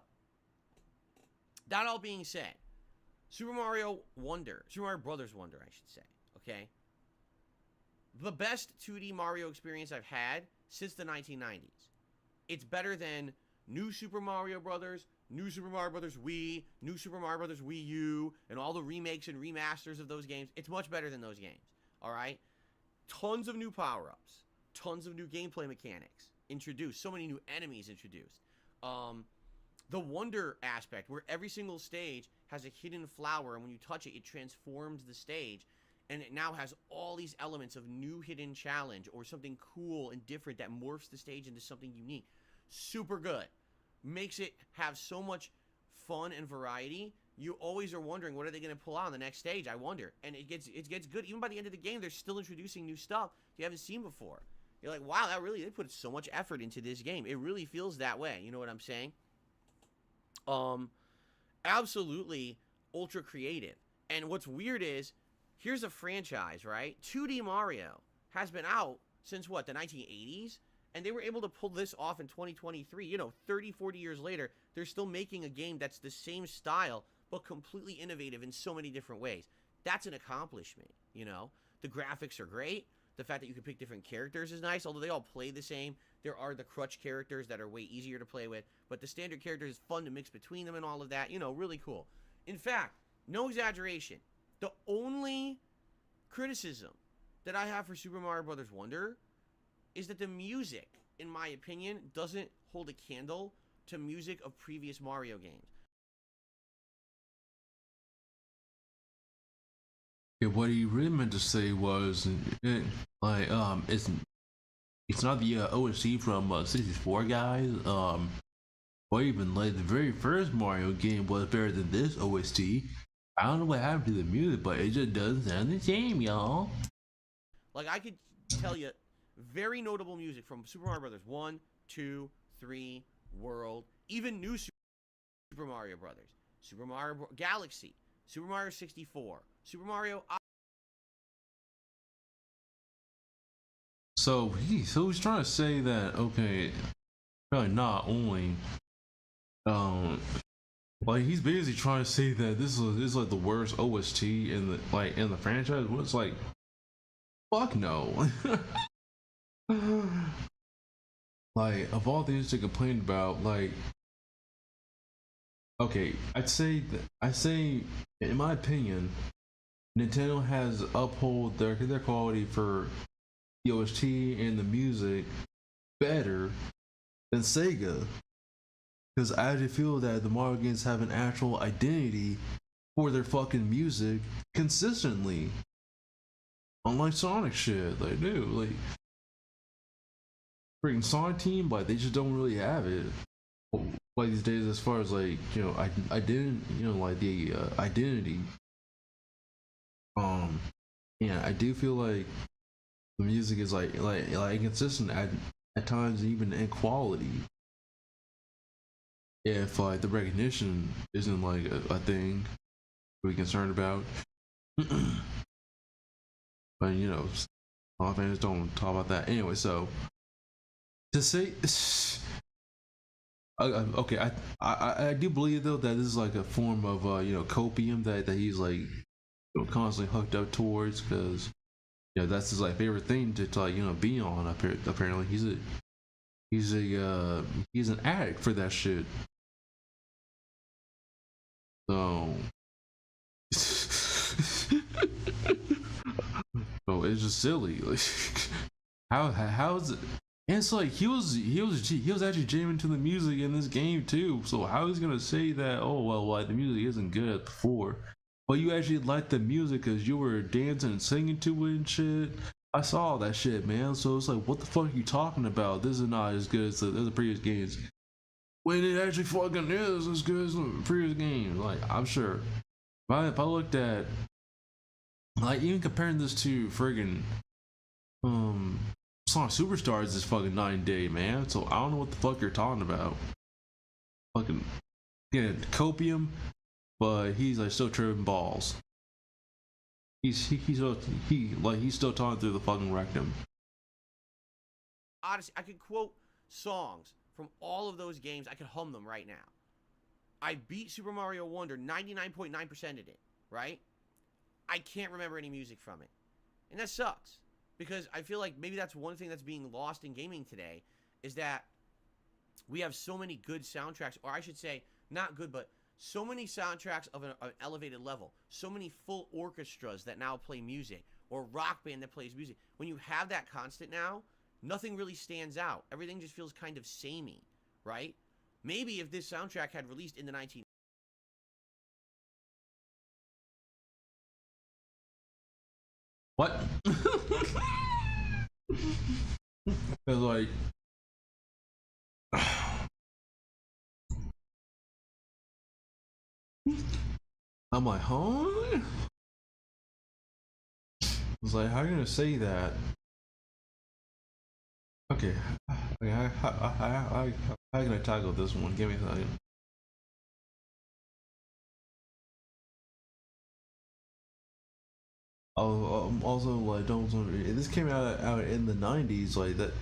that all being said, Super Mario Brothers Wonder, I should say, okay? The best 2D Mario experience I've had since the 1990s. It's better than New Super Mario Brothers, New Super Mario Brothers Wii, New Super Mario Brothers Wii U, and all the remakes and remasters of those games. It's much better than those games, all right? Tons of new power-ups, tons of new gameplay mechanics introduced, so many new enemies introduced. The wonder aspect, where every single stage has a hidden flower, and when you touch it, it transforms the stage, and it now has all these elements of new hidden challenge or something cool and different that morphs the stage into something unique. Super good. Makes it have so much fun and variety. You always are wondering, what are they going to pull out on the next stage? I wonder. And it gets good. Even by the end of the game, they're still introducing new stuff you haven't seen before. You're like, wow, they put so much effort into this game. It really feels that way. You know what I'm saying? Absolutely ultra creative. And what's weird is, here's a franchise, right? 2D Mario has been out since what, the 1980s? And they were able to pull this off in 2023. 30, 40 years later, they're still making a game that's the same style, but completely innovative in so many different ways. That's an accomplishment, The graphics are great. The fact that you can pick different characters is nice, although they all play the same. There are the crutch characters that are way easier to play with, but the standard characters is fun to mix between them and all of that. Really cool. In fact, no exaggeration, the only criticism that I have for Super Mario Bros. Wonder is that the music, in my opinion, doesn't hold a candle to music of previous Mario games. Yeah, what he really meant to say was, it's not the OSC from 64 guys. Or even like the very first Mario game was better than this OST. I don't know what happened to the music, but it just doesn't sound the same, y'all. Like, I could tell you very notable music from Super Mario Brothers 1, 2, 3, World, even new Super Mario Brothers, Super Mario Galaxy, Super Mario 64, Super Mario. So he's trying to say that, okay, probably not only Like he's basically trying to say that this is like the worst OST in the franchise. Well, it's like fuck no. Like of all things to complain about, like okay, I say in my opinion, Nintendo has upheld their quality for the OST and the music better than Sega. Because I actually feel that the Mario games have an actual identity for their fucking music consistently. Unlike Sonic shit, they do. Like, freaking Sonic Team, like, they just don't really have it. Like, these days, as far as, like, I didn't, like, the identity. Yeah, I do feel like the music is, like inconsistent at times, even in quality. If like the recognition isn't like a thing to be concerned about. But a lot of fans don't talk about that anyway. So to say, okay, I do believe though that this is like a form of copium that he's like constantly hooked up towards, because that's his like favorite thing to like be on. Apparently he's an addict for that shit. So, so it's just silly. Like, how is it? And it's like he was actually jamming to the music in this game too. So how is he gonna say that? Oh well, like the music isn't good as before, but you actually liked the music because you were dancing and singing to it and shit. I saw that shit, man. So it's like, what the fuck are you talking about? This is not as good as the previous games. When it actually fucking is as good as the previous games. Like, I'm sure. If I looked at, like, even comparing this to friggin' Sonic Superstars is fucking 9 day, man. So I don't know what the fuck you're talking about. Fucking getting copium, but he's like still tripping balls. He's still talking through the fucking rectum. Honestly, I could quote songs from all of those games. I could hum them right now. I beat Super Mario Wonder 99.9% of it, right? I can't remember any music from it. And that sucks. Because I feel like maybe that's one thing that's being lost in gaming today, is that we have so many good soundtracks, or I should say, not good, but so many soundtracks of an elevated level. So many full orchestras that now play music, or rock band that plays music. When you have that constant now, nothing really stands out. Everything just feels kind of samey, right? Maybe if this soundtrack had released in the 19... What? It's like, I'm like, huh? It's like, how are you gonna say that? Okay, how can I tackle this one? Give me a second. Oh, also like don't. This came out in the '90s, like that.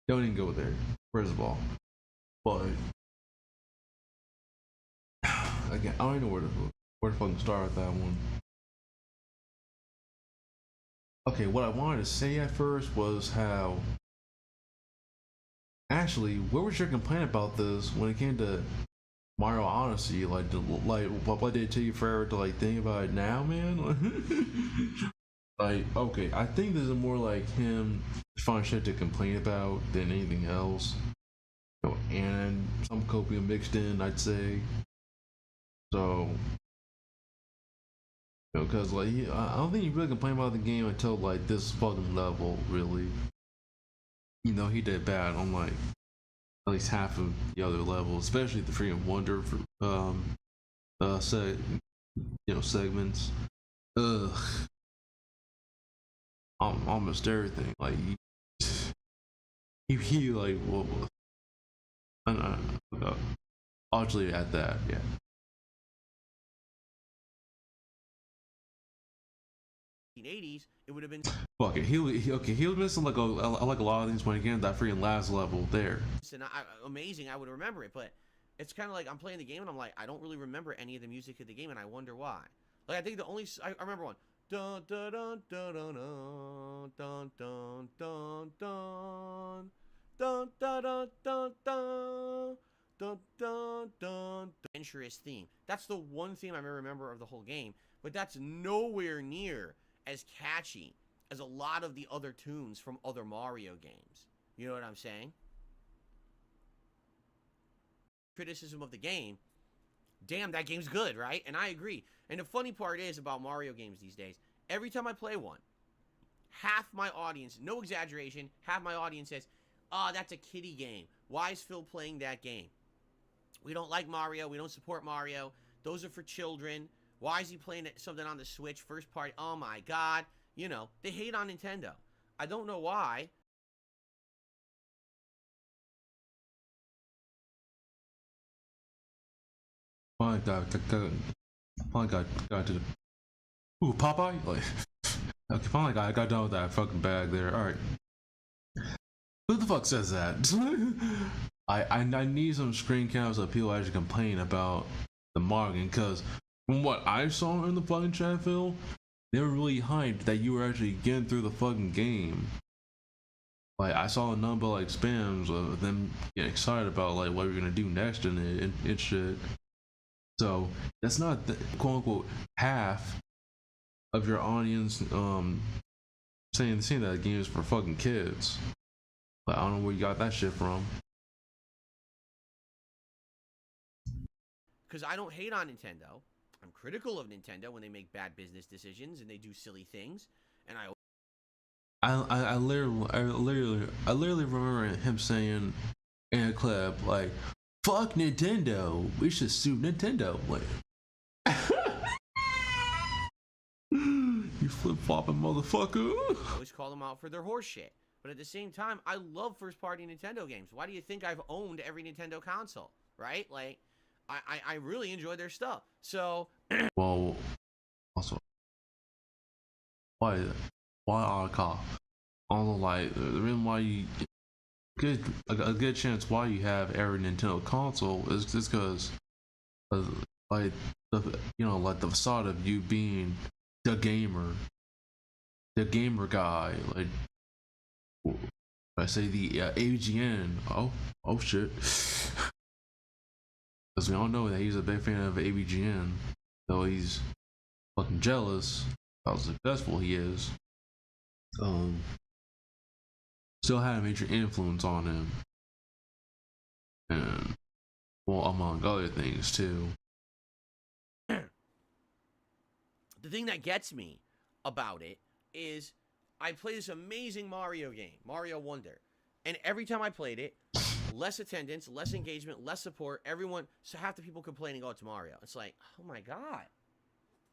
Don't even go there. First of all, but again, I don't even know where to fucking start with that one. Okay, what I wanted to say at first was how. Actually, where was your complaint about this when it came to Mario Odyssey? Like what did it take you forever to like think about it now, man? Like, okay, I think this is more like him finding shit to complain about than anything else. And some copium mixed in, I'd say. So, because like I don't think he really complained about the game until like this fucking level, really. He did bad on like at least half of the other levels, especially the freaking Wonder for segments. Ugh, almost everything. Like he like what? I'll just leave it at that. Yeah. 1980s, it would have been Fuck it. He was missing like a lot of things when he get that freaking last level there. amazing. I would remember it, but it's kind of like I'm playing the game and I'm like, I don't really remember any of the music of the game, and I wonder why. Like I think the only I remember one. Dun dun dun dun dun dun dun dun dun dun dun dun dun dun dun dun dun. Adventurous theme. That's the one theme I remember of the whole game, but that's nowhere near as catchy as a lot of the other tunes from other Mario games. You know what I'm saying? Criticism of the game, damn, that game's good, right? And I agree. And the funny part is about Mario games these days, every time I play one, half my audience, no exaggeration, half my audience says, oh, that's a kiddie game. Why is Phil playing that game? We don't like Mario. We don't support Mario. Those are for children. Why is he playing something on the Switch, first party? Oh my God. You know, they hate on Nintendo. I don't know why. Finally got to the Popeye. Like, okay, finally got done with that fucking bag there. All right, who the fuck says that? I need some screen caps of people actually complain about the marketing, because from what I saw in the fucking chat, Phil, they were really hyped that you were actually getting through the fucking game. Like I saw a number like spams of them getting excited about like what we're gonna do next and it shit. So that's not the quote unquote half of your audience saying that the game is for fucking kids. But I don't know where you got that shit from. Because I don't hate on Nintendo. I'm critical of Nintendo when they make bad business decisions and they do silly things. And I literally remember him saying in a clip like, "Fuck Nintendo, we should sue Nintendo." Like, you flip flopping motherfucker. I always call them out for their horse shit. But at the same time, I love first party Nintendo games. Why do you think I've owned every Nintendo console? Right? Like, I really enjoy their stuff. So well, also, why our cop? Also, like the reason why you a good chance why you have every Nintendo console is just because like the like the facade of you being the gamer guy, like I say the AVGN. Oh shit. Because we all know that he's a big fan of AVGN, though he's fucking jealous how successful he is. Still had a major influence on him, and well, among other things too. the thing that gets me about it is I play this amazing Mario game, Mario Wonder, and every time I played it, less attendance, less engagement, less support. Everyone, so half the people complaining, "Oh, it's Mario." It's like, oh my God,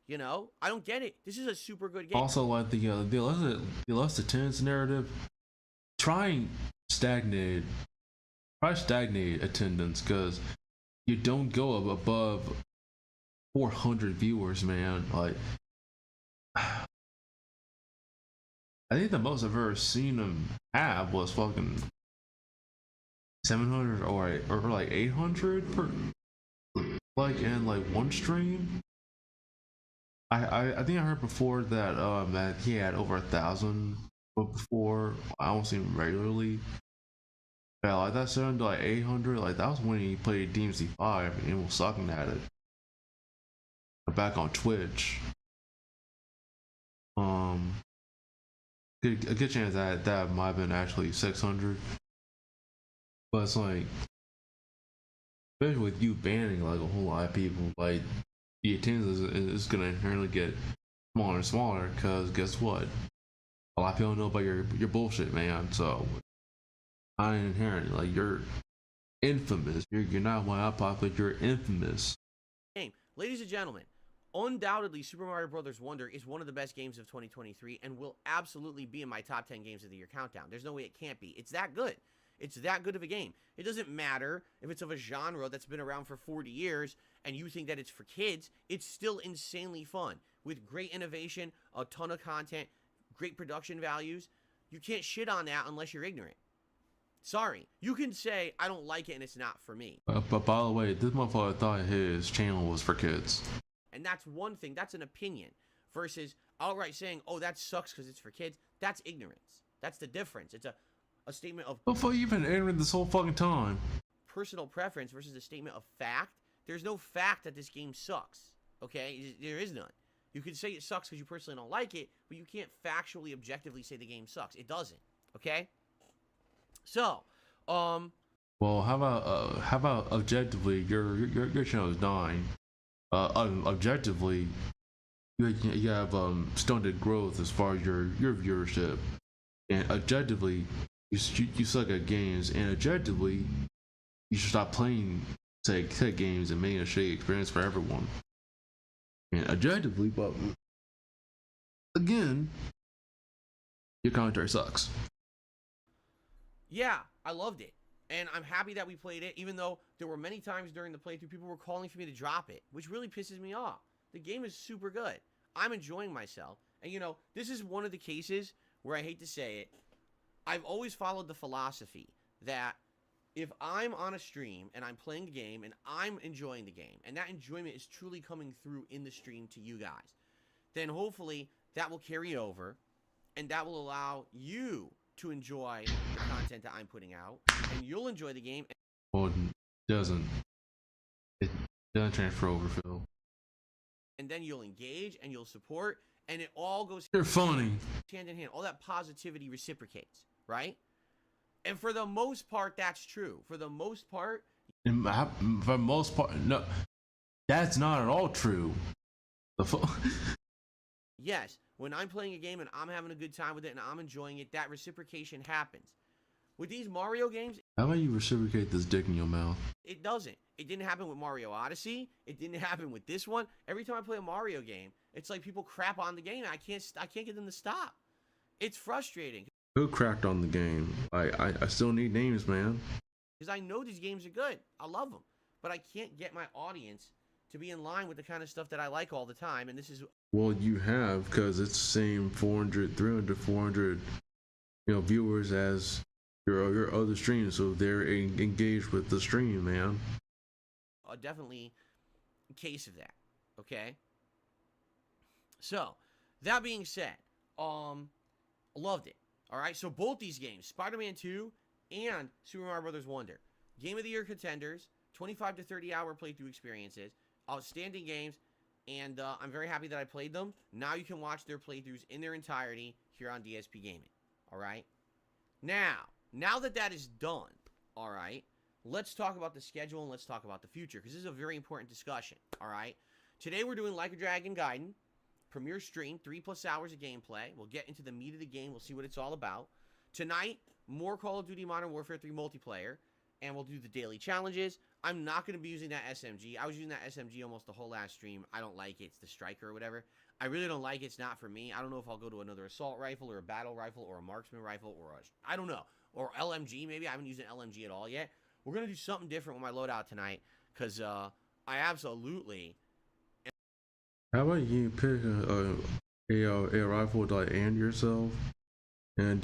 you know, I don't get it. This is a super good game. Also, like the less attendance narrative, try stagnate attendance, because you don't go above 400 viewers, man. Like, I think the most I've ever seen them have was fucking 700 or like 800 per, like, in like one stream. I think I heard before that that he had over 1,000, but before I don't see him regularly. Yeah, like that 700 to like 800, like that was when he played DMC5 and he was sucking at it. Back on Twitch. A good chance that might have been actually 600. But it's like, especially with you banning like a whole lot of people, like the attendance is gonna inherently get smaller and smaller, because guess what? A lot of people know about your bullshit, man. So not inherently, like, you're infamous. You're not one popular, you're infamous. Game, ladies and gentlemen, undoubtedly Super Mario Bros. Wonder is one of the best games of 2023 and will absolutely be in my top 10 games of the year countdown. There's no way it can't be. It's that good. It's that good of a game. It doesn't matter if it's of a genre that's been around for 40 years and you think that it's for kids. It's still insanely fun with great innovation, a ton of content, great production values. You can't shit on that unless you're ignorant. Sorry. You can say, I don't like it and it's not for me. But by the way, this motherfucker thought his channel was for kids. And that's one thing. That's an opinion. Versus outright saying, oh, that sucks because it's for kids. That's ignorance. That's the difference. It's a statement of Before you've been ignorant this whole fucking time. personal preference versus a statement of fact. There's no fact that this game sucks. Okay? There is none. You can say it sucks because you personally don't like it, but you can't factually, objectively say the game sucks. It doesn't. Okay? So, Well, how about objectively, your channel is dying. Objectively, you have stunted growth as far as your viewership, and objectively, you suck at games, and objectively, you should stop playing tech games and making a shitty experience for everyone. And objectively, but again, your commentary sucks. yeah, I loved it. And I'm happy that we played it, even though there were many times during the playthrough people were calling for me to drop it, which really pisses me off. The game is super good. I'm enjoying myself. And, you know, this is one of the cases where I hate to say it, I've always followed the philosophy that if I'm on a stream and I'm playing the game and I'm enjoying the game, and that enjoyment is truly coming through in the stream to you guys, then hopefully that will carry over and that will allow you to enjoy the content that I'm putting out, and you'll enjoy the game. Well, it doesn't transfer over, Phil. And then you'll engage and you'll support, and it all goes You're funny. hand in hand. All that positivity reciprocates, right? And for the most part, that's true. For the most part, For the most part, no, that's not at all true. yes, when I'm playing a game and I'm having a good time with it and I'm enjoying it, that reciprocation happens. With these Mario games, How about you reciprocate this dick in your mouth? it doesn't. It didn't happen with Mario Odyssey. It didn't happen with this one. Every time I play a Mario game, it's like people crap on the game. I can't get them to stop. It's frustrating Who cracked on the game? I still need names, man. because I know these games are good. I love them, but I can't get my audience to be in line with the kind of stuff that I like all the time. And this is Well, you have, because it's the same 400, 300, 400, viewers as your other streams, so they're engaged with the stream, man. definitely a case of that. Okay. So that being said, loved it. All right. So both these games, Spider-Man 2 and Super Mario Brothers Wonder, Game of the Year contenders, 25 to 30 hour playthrough experiences, outstanding games, and I'm very happy that I played them. Now you can watch their playthroughs in their entirety here on DSP Gaming. All right. Now that is done, all right, let's talk about the schedule and let's talk about the future, because this is a very important discussion, all right? Today we're doing Like a Dragon Gaiden, premiere stream, 3+ hours of gameplay. We'll get into the meat of the game. We'll see what it's all about. Tonight, more Call of Duty Modern Warfare 3 multiplayer, and we'll do the daily challenges. I'm not going to be using that SMG. I was using that SMG almost the whole last stream. I don't like it. It's the Striker or whatever. I really don't like it. It's not for me. I don't know if I'll go to another assault rifle or a battle rifle or a marksman rifle or I don't know. Or LMG, maybe. I haven't used an LMG at all yet. We're going to do something different with my loadout tonight, because I absolutely... How about you pick a rifle to aim yourself and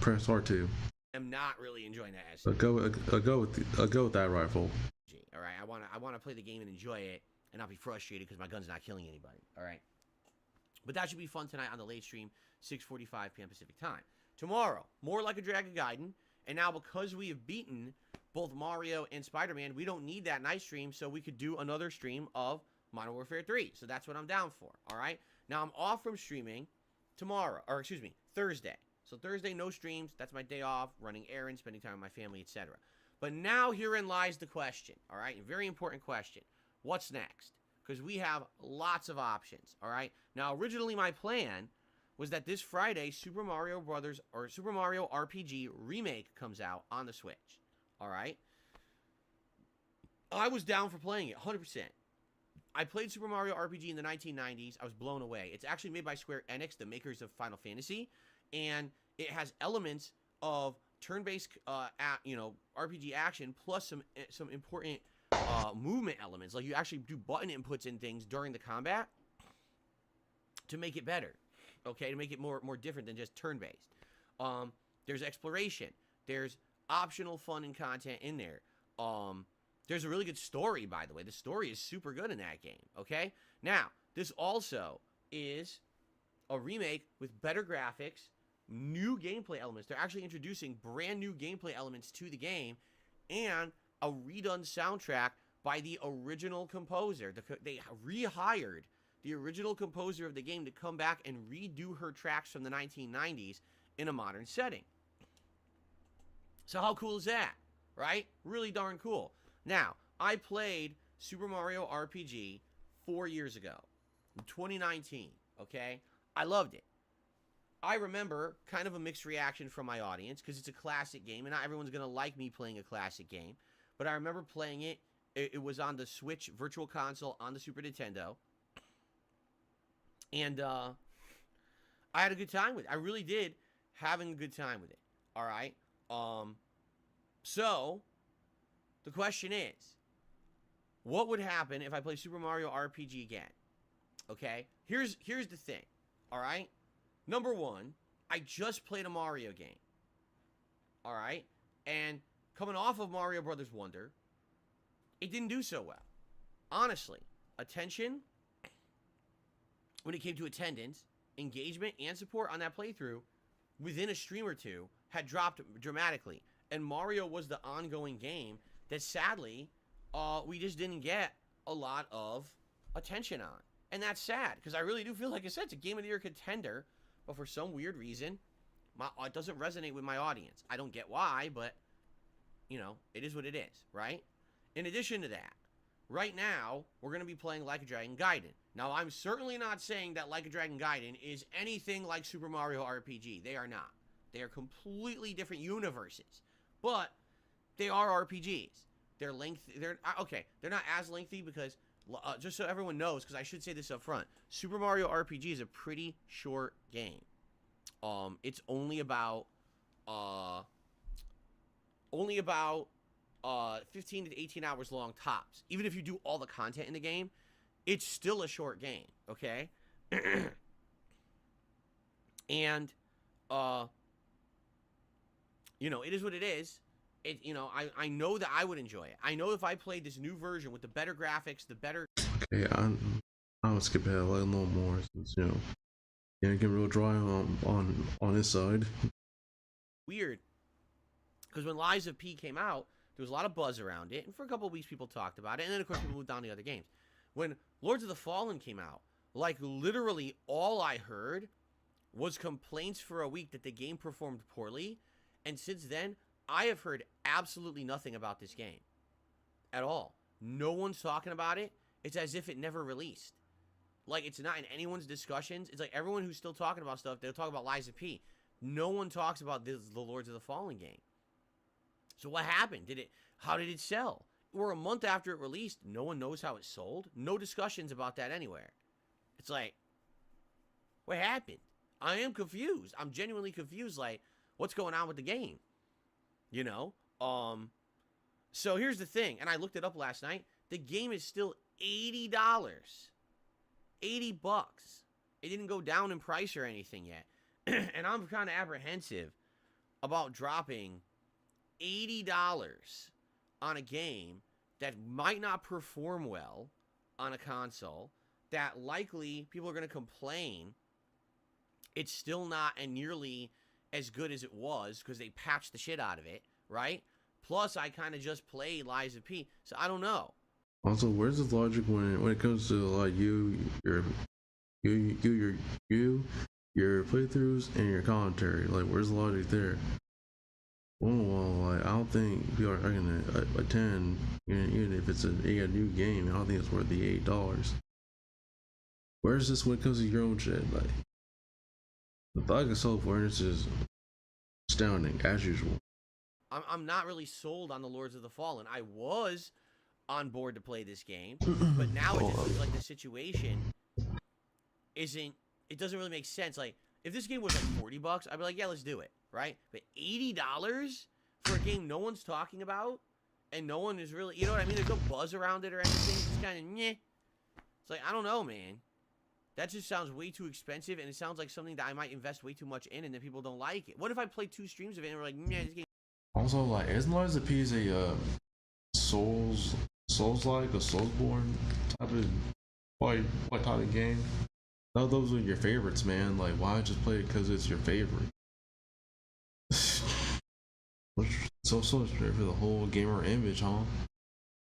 press R2? am not really enjoying that I'll SMG. go with that rifle. All right, I want to play the game and enjoy it and not be frustrated because my gun's not killing anybody. All right, but that should be fun tonight on the late stream, 6:45 p.m. Pacific time. Tomorrow, more Like a Dragon Gaiden, and now because we have beaten both Mario and Spider-Man, we don't need that night stream, so we could do another stream of Modern Warfare 3. So that's what I'm down for. All right. Now I'm off from streaming tomorrow, or excuse me, Thursday. So Thursday, no streams. That's my day off, running errands, spending time with my family, etc. But now herein lies the question, all right? A very important question. What's next? Because we have lots of options, all right? Now, originally my plan was that this Friday, Super Mario Brothers or Super Mario RPG Remake comes out on the Switch, all right? I was down for playing it, 100%. I played Super Mario RPG in the 1990s. I was blown away. It's actually made by Square Enix, the makers of Final Fantasy, and it has elements of turn-based, RPG action plus some important movement elements. Like you actually do button inputs and things during the combat to make it better. okay, to make it more different than just turn-based. There's exploration. There's optional fun and content in there. There's a really good story, by the way. The story is super good in that game, okay? Now, this also is a remake with better graphics, new gameplay elements. They're actually introducing brand new gameplay elements to the game, and a redone soundtrack by the original composer. They rehired the original composer of the game to come back and redo her tracks from the 1990s in a modern setting. So how cool is that, right? Really darn cool. Now, I played Super Mario RPG 4 years ago, in 2019, okay? I loved it. I remember kind of a mixed reaction from my audience because it's a classic game, and not everyone's going to like me playing a classic game. But I remember playing it. It was on the Switch Virtual Console on the Super Nintendo. And I had a good time with it. I really did having a good time with it. All right? So, the question is, what would happen if I play Super Mario RPG again? Okay? Here's the thing. All right? Number one, I just played a Mario game. All right? And coming off of Mario Brothers Wonder, it didn't do so well. Honestly, attention, when it came to attendance, engagement, and support on that playthrough, within a stream or two, had dropped dramatically. And Mario was the ongoing game that sadly, we just didn't get a lot of attention on. And that's sad, because I really do feel like I said, it's a Game of the Year contender, but for some weird reason, it doesn't resonate with my audience. I don't get why, but, you know, it is what it is, right? In addition to that, right now, we're going to be playing Like a Dragon Gaiden. Now, I'm certainly not saying that Like a Dragon Gaiden is anything like Super Mario RPG. They are not. They are completely different universes. But they are RPGs. They're lengthy. They're not as lengthy because, just so everyone knows, because I should say this up front, Super Mario RPG is a pretty short game. It's only about 15 to 18 hours long tops. Even if you do all the content in the game, it's still a short game, okay? And, you know, it is what it is. I know that I would enjoy it. I know if I played this new version with the better graphics, the better... Okay, I'm gonna skip ahead like a little more since, you know, can't get real dry on this side. Weird. Because when Lies of P came out, there was a lot of buzz around it, and for a couple of weeks people talked about it, and then of course people moved on to other games. When Lords of the Fallen came out, like literally all I heard was complaints for a week that the game performed poorly, and since then, I have heard absolutely nothing about this game. At all. No one's talking about it. It's as if it never released. Like, it's not in anyone's discussions. It's like everyone who's still talking about stuff, they'll talk about Lies of P. No one talks about the Lords of the Fallen game. So what happened? How did it sell? We're a month after it released. No one knows how it sold. No discussions about that anywhere. It's like, what happened? I am confused. I'm genuinely confused. Like, what's going on with the game? You know? So here's the thing. And I looked it up last night. The game is still $80. $80. It didn't go down in price or anything yet. And I'm kind of apprehensive about dropping $80 on a game that might not perform well on a console, that likely people are going to complain it's still not nearly as good as it was because they patched the shit out of it, right? Plus, I kind of just played Lies of P, so I don't know. Also, where's the logic when it comes to like your playthroughs and your commentary? Like, where's the logic there? Well, like, I don't think people are gonna attend, even if it's a new game. I don't think it's worth the $8. Where's this when it comes to your own shit? Like, the thug and soul for instance is astounding as usual. I'm not really sold on the Lords of the Fallen. I was on board to play this game, but now it just feels like the situation isn't. It doesn't really make sense. Like, if this game was like $40, I'd be like, yeah, let's do it, right? But $80 for a game no one's talking about, and no one is really, you know what I mean? There's no buzz around it or anything. It's just kind of meh. It's like, I don't know, man. That just sounds way too expensive, and it sounds like something that I might invest way too much in, and then people don't like it. What if I play 2 streams of it and we're like, man, this game. Also, like, isn't Lies of P a Souls-like, a Soulsborne type of what type of game? No, those are your favorites, man. Like, why just play it because it's your favorite? So straight for the whole gamer image, huh?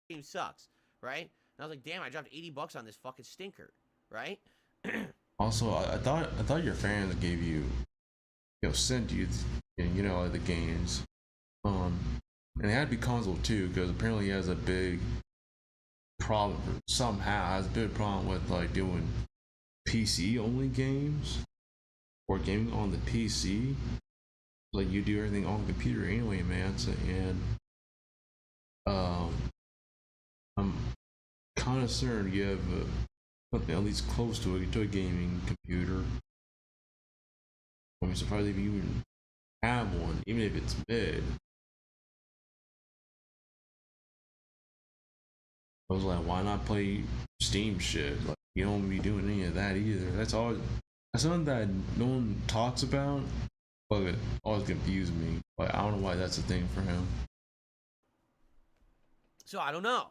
Game sucks, right? And I was like, damn, I dropped $80 on this fucking stinker, right? Also, I thought your fans gave you, sent you, like the games, and it had to be console too, because apparently he has a big problem. Somehow has a big problem with like doing PC only games or gaming on the PC. Like you do everything on the computer anyway, man. So, and I'm kind of certain you have something at least close to a gaming computer. I'm surprised if you even have one, even if it's mid. I was like, why not play Steam shit? Like, you don't be doing any of that either. That's something that no one talks about, but it always confused me. Like, I don't know why that's a thing for him. So I don't know.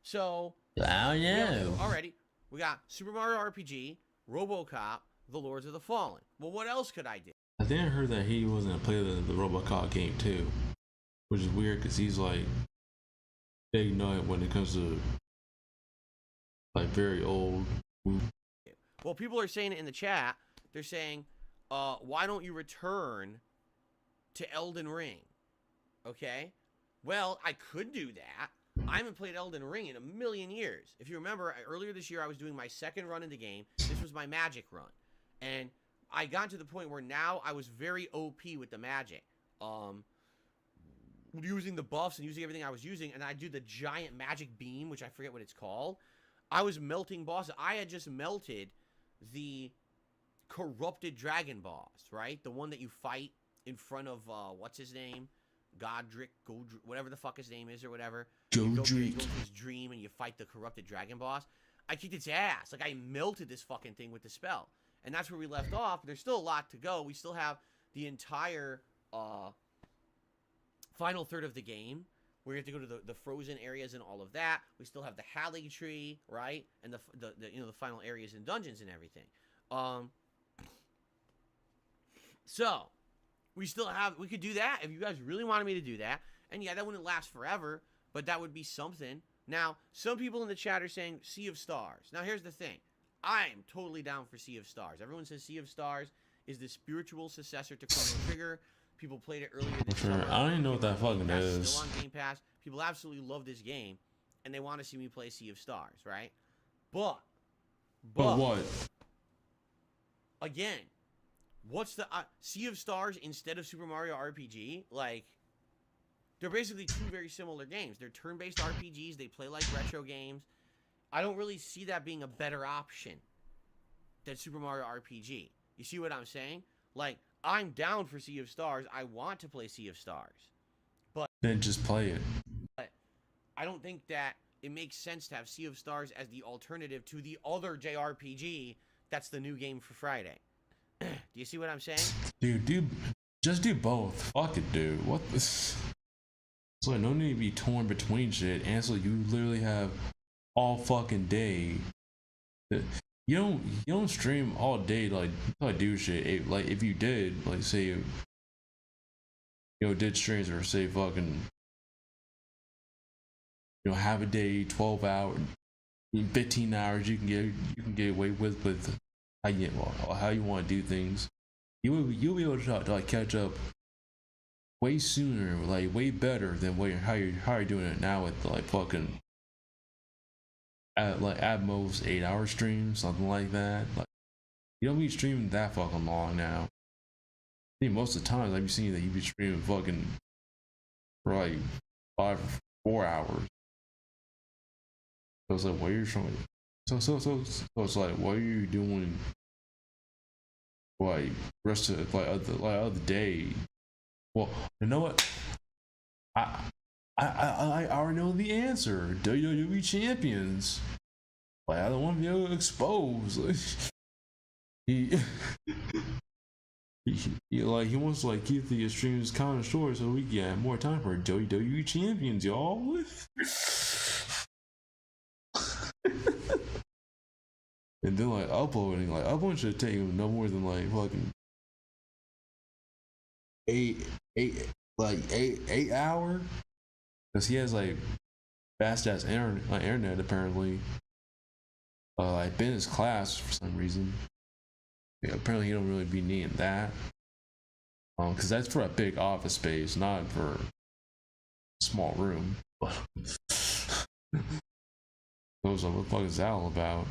So I don't know. Already, we got Super Mario RPG, RoboCop, The Lords of the Fallen. Well, what else could I do? I think I heard that he wasn't gonna play the RoboCop game too, which is weird because he's like big nut when it comes to like very old. Well, people are saying it in the chat. They're saying, why don't you return to Elden Ring? Okay? Well, I could do that. I haven't played Elden Ring in a million years. If you remember, earlier this year I was doing my second run in the game. This was my magic run. And I got to the point where now I was very OP with the magic. Using the buffs and using everything I was using, and I do the giant magic beam, which I forget what it's called. I was melting bosses. I had just melted the corrupted dragon boss, right? The one that you fight in front of, what's his name? Godric, whatever the fuck his name is or whatever. You go to his dream and you fight the corrupted dragon boss. I kicked its ass. Like, I melted this fucking thing with the spell. And that's where we left off. There's still a lot to go. We still have the entire final third of the game. We have to go to the frozen areas and all of that. We still have the Halley tree, right? And the the final areas and dungeons and everything. So we could do that if you guys really wanted me to do that. And yeah, that wouldn't last forever, but that would be something. Now, some people in the chat are saying Sea of Stars. Now, here's the thing. I'm totally down for Sea of Stars. Everyone says Sea of Stars is the spiritual successor to Chrono Trigger. People played it earlier this summer. I don't even know what that fucking is. Still on Game Pass. People absolutely love this game, and they want to see me play Sea of Stars, right? But what? Again, what's the Sea of Stars instead of Super Mario RPG? Like, they're basically two very similar games. They're turn-based RPGs. They play like retro games. I don't really see that being a better option than Super Mario RPG. You see what I'm saying? Like, I'm down for Sea of Stars. I want to play Sea of Stars. But then just play it. But I don't think that it makes sense to have Sea of Stars as the alternative to the other JRPG that's the new game for Friday. Do you see what I'm saying? Dude, just do both. Fuck it, dude. What this? So no need to be torn between shit. And so you literally have all fucking day. You don't stream all day like do shit. Like if you did, like say did streams or say fucking have a day, 12 hours, 15 hours you can get away with how you want to do things. You'll be able to like catch up way sooner, like way better than how you're doing it now with like fucking at most 8-hour streams, something like that. Like you don't be streaming that fucking long now. I think most of the time I've seen that you be streaming fucking for like 5 or 4 hours. So it's like what you're trying. So it's like what are you doing? Like rest of like other day. Well, you know what? I already know the answer. WWE champions. Like I don't want to be able to expose. he, he wants to like keep the streams kind of short so we get more time for WWE champions, y'all. And then like uploading should take him no more than like fucking eight hour, because he has like fast ass internet apparently. Like business class for some reason. Yeah, apparently he don't really be needing that. Because that's for a big office space, not for a small room. So what the fuck is that all about?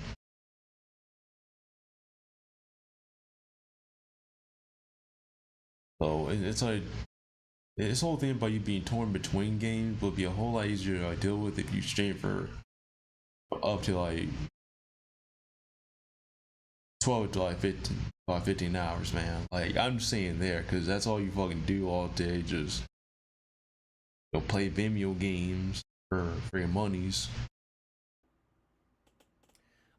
So it's like this whole thing about you being torn between games would be a whole lot easier to like, deal with if you stream for up to like 12 to like 15 hours, man. Like I'm just saying there, because that's all you fucking do all day, just play Vimeo games for your monies.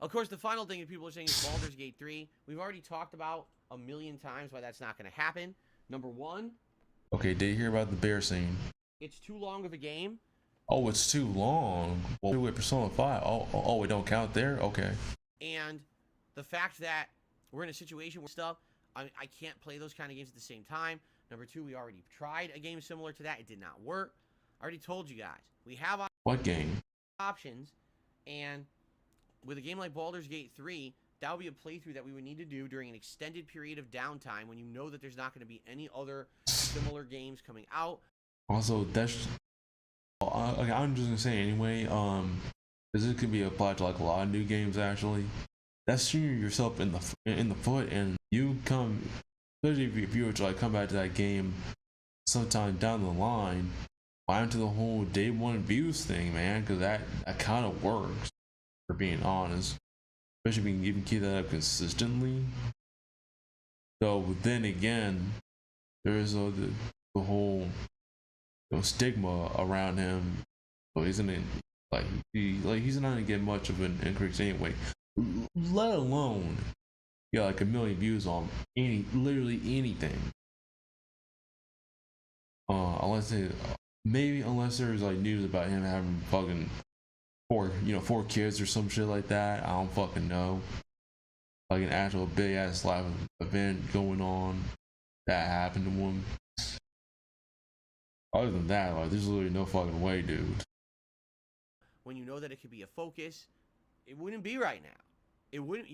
Of course, the final thing that people are saying is Baldur's Gate 3. We've already talked about a million times why that's not going to happen. Number one. Okay, did you hear about the bear scene? It's too long of a game. Oh, it's too long. Well, with Persona 5. Oh, we don't count there? Okay. And the fact that we're in a situation where I can't play those kind of games at the same time. Number two, we already tried a game similar to that. It did not work. I already told you guys. We have what game? Options, and with a game like Baldur's Gate 3, that would be a playthrough that we would need to do during an extended period of downtime when you know that there's not going to be any other similar games coming out. Also, that's okay, I'm just gonna say anyway, because it could be applied to like a lot of new games actually. That's shooting yourself in the foot, and you come, especially if you were to like come back to that game sometime down the line, buy into the whole day one views thing, man, because that kind of works, for being honest. Especially if you can even keep that up consistently. So then again, there is the whole stigma around him. So he's not gonna get much of an increase anyway. Let alone get like 1 million views on literally anything. Unless there's like news about him having fucking four kids or some shit like that. I don't fucking know. Like an actual big ass live event going on that happened to him. Other than that, like there's literally no fucking way, dude. When you know that it could be a focus, it wouldn't be right now. It wouldn't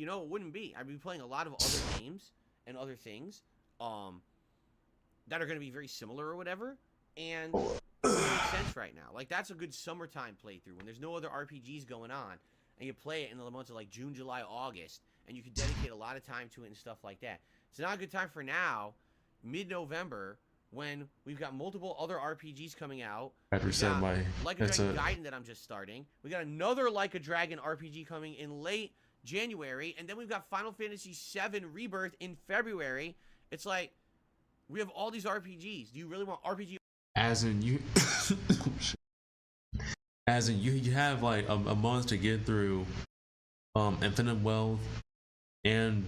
be. I'd be playing a lot of other games and other things, that are going to be very similar or whatever, and it doesn't make sense right now. Like that's a good summertime playthrough when there's no other RPGs going on, and you play it in the months of like June, July, August, and you can dedicate a lot of time to it and stuff like that. It's not a good time for now, mid-November, when we've got multiple other RPGs coming out. Like a Dragon Gaiden that I'm just starting. We got another Like a Dragon RPG coming in late January, and then we've got Final Fantasy VII Rebirth in February. It's like we have all these RPGs. Do you really want RPG? As in you have like a month to get through Infinite Wealth and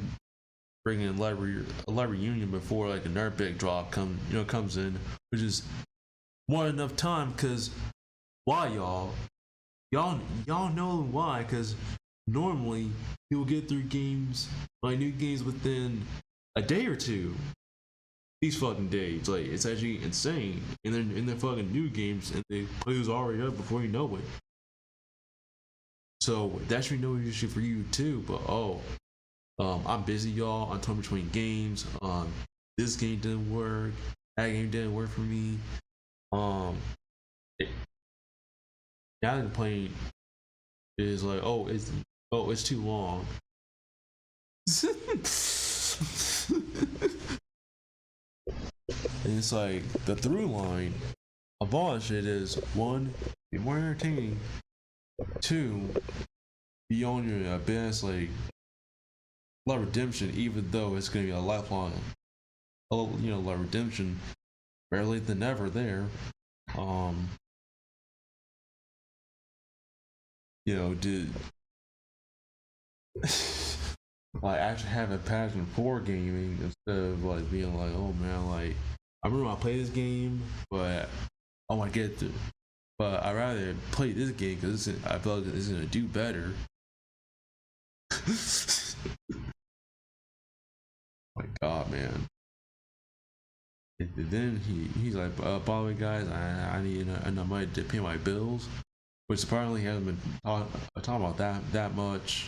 bring in Live Reunion before like the Nerd Big drop comes in, which is more than enough time. Because why, y'all know why? Because normally people get through new games within a day or two. These fucking days, like it's actually insane. And then in their fucking new games, and they players already up before you know it. So that should be no issue for you too. But I'm busy, y'all. I'm torn between games. This game didn't work. That game didn't work for me. Now the complaint is like, it's too long. And it's like the through line of all that shit is, one, be more entertaining. Two, be on your best like love redemption, even though it's gonna be a lifelong love redemption, better late than never there. like actually have a passion for gaming instead of like being like, oh man, like I remember I played this game, but I want to get through. But I'd rather play this game because I feel like it's gonna do better. My God, man. And then he's like, by the way, guys, I need enough money to pay my bills, which apparently hasn't been talking about that much.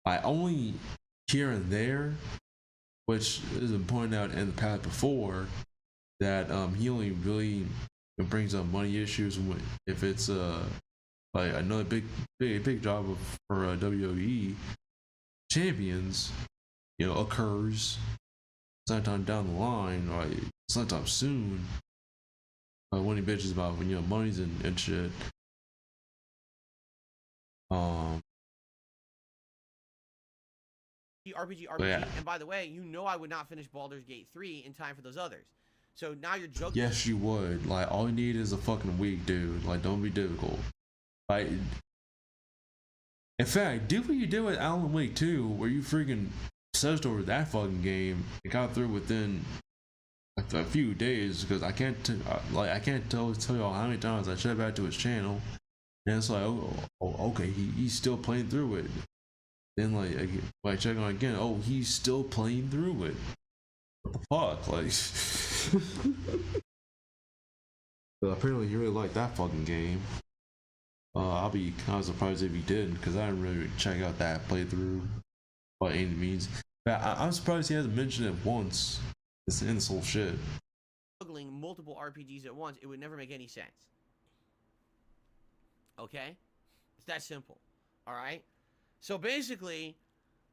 I only here and there, which has been pointed out in the past before, that he only really brings up money issues if it's like another big job for WWE champions, occurs sometime down the line, or sometime soon. When he bitches about monies and shit. RPG, yeah. And by the way, I would not finish Baldur's Gate 3 in time for those others. So now you're juggling. Yes, you would. Like, all you need is a fucking week, dude. Like, don't be difficult. Like, in fact, do what you did with Alan Wake 2, where you freaking obsessed over that fucking game and got through within a few days. Because I can't tell y'all how many times I checked back to his channel, and it's like, oh okay, he's still playing through it. Then like check on again, oh, he's still playing through it. What the fuck, like? But apparently he really liked that fucking game. I'll be kind of surprised if he didn't, because I didn't really check out that playthrough by any means. But I'm surprised he hasn't mentioned it once. It's in this whole shit. Juggling multiple RPGs at once, it would never make any sense. Okay? It's that simple. Alright? So basically,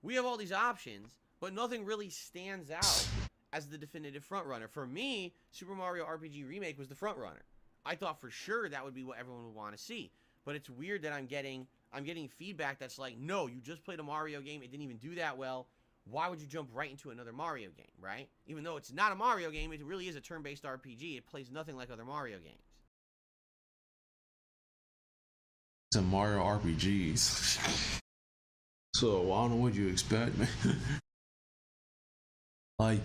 we have all these options, but nothing really stands out as the definitive frontrunner. For me, Super Mario RPG Remake was the frontrunner. I thought for sure that would be what everyone would want to see. But it's weird that I'm getting feedback that's like, no, you just played a Mario game, it didn't even do that well. Why would you jump right into another Mario game, right? Even though it's not a Mario game, it really is a turn-based RPG. It plays nothing like other Mario games. It's a Mario RPGs. So I don't know what you expect, man. Like,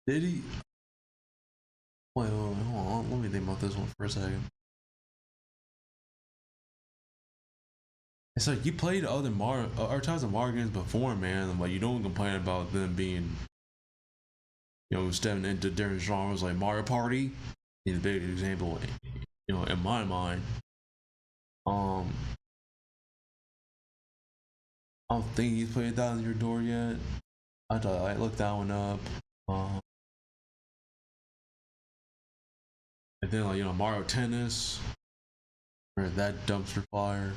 did he? Wait, hold on. Let me think about this one for a second. It's like, you played other Mario or types of Mario games before, man. Like, you don't complain about them being, stepping into different genres like Mario Party. Is a big example, in my mind. I don't think he's played that on your door yet. I thought I looked that one up. And then Mario Tennis, or that dumpster fire.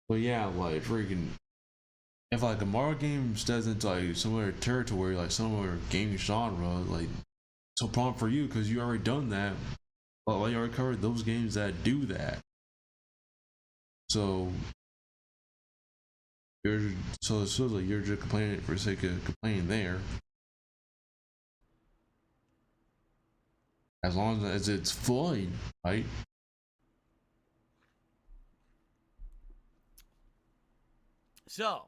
But yeah, like freaking, if like a Mario game steps into like similar territory, like similar game genre, like it's a problem for you because you already done that. But like you already covered those games that do that. So it feels like you're just complaining for the sake of complaining there. As long as it's fun, right? So,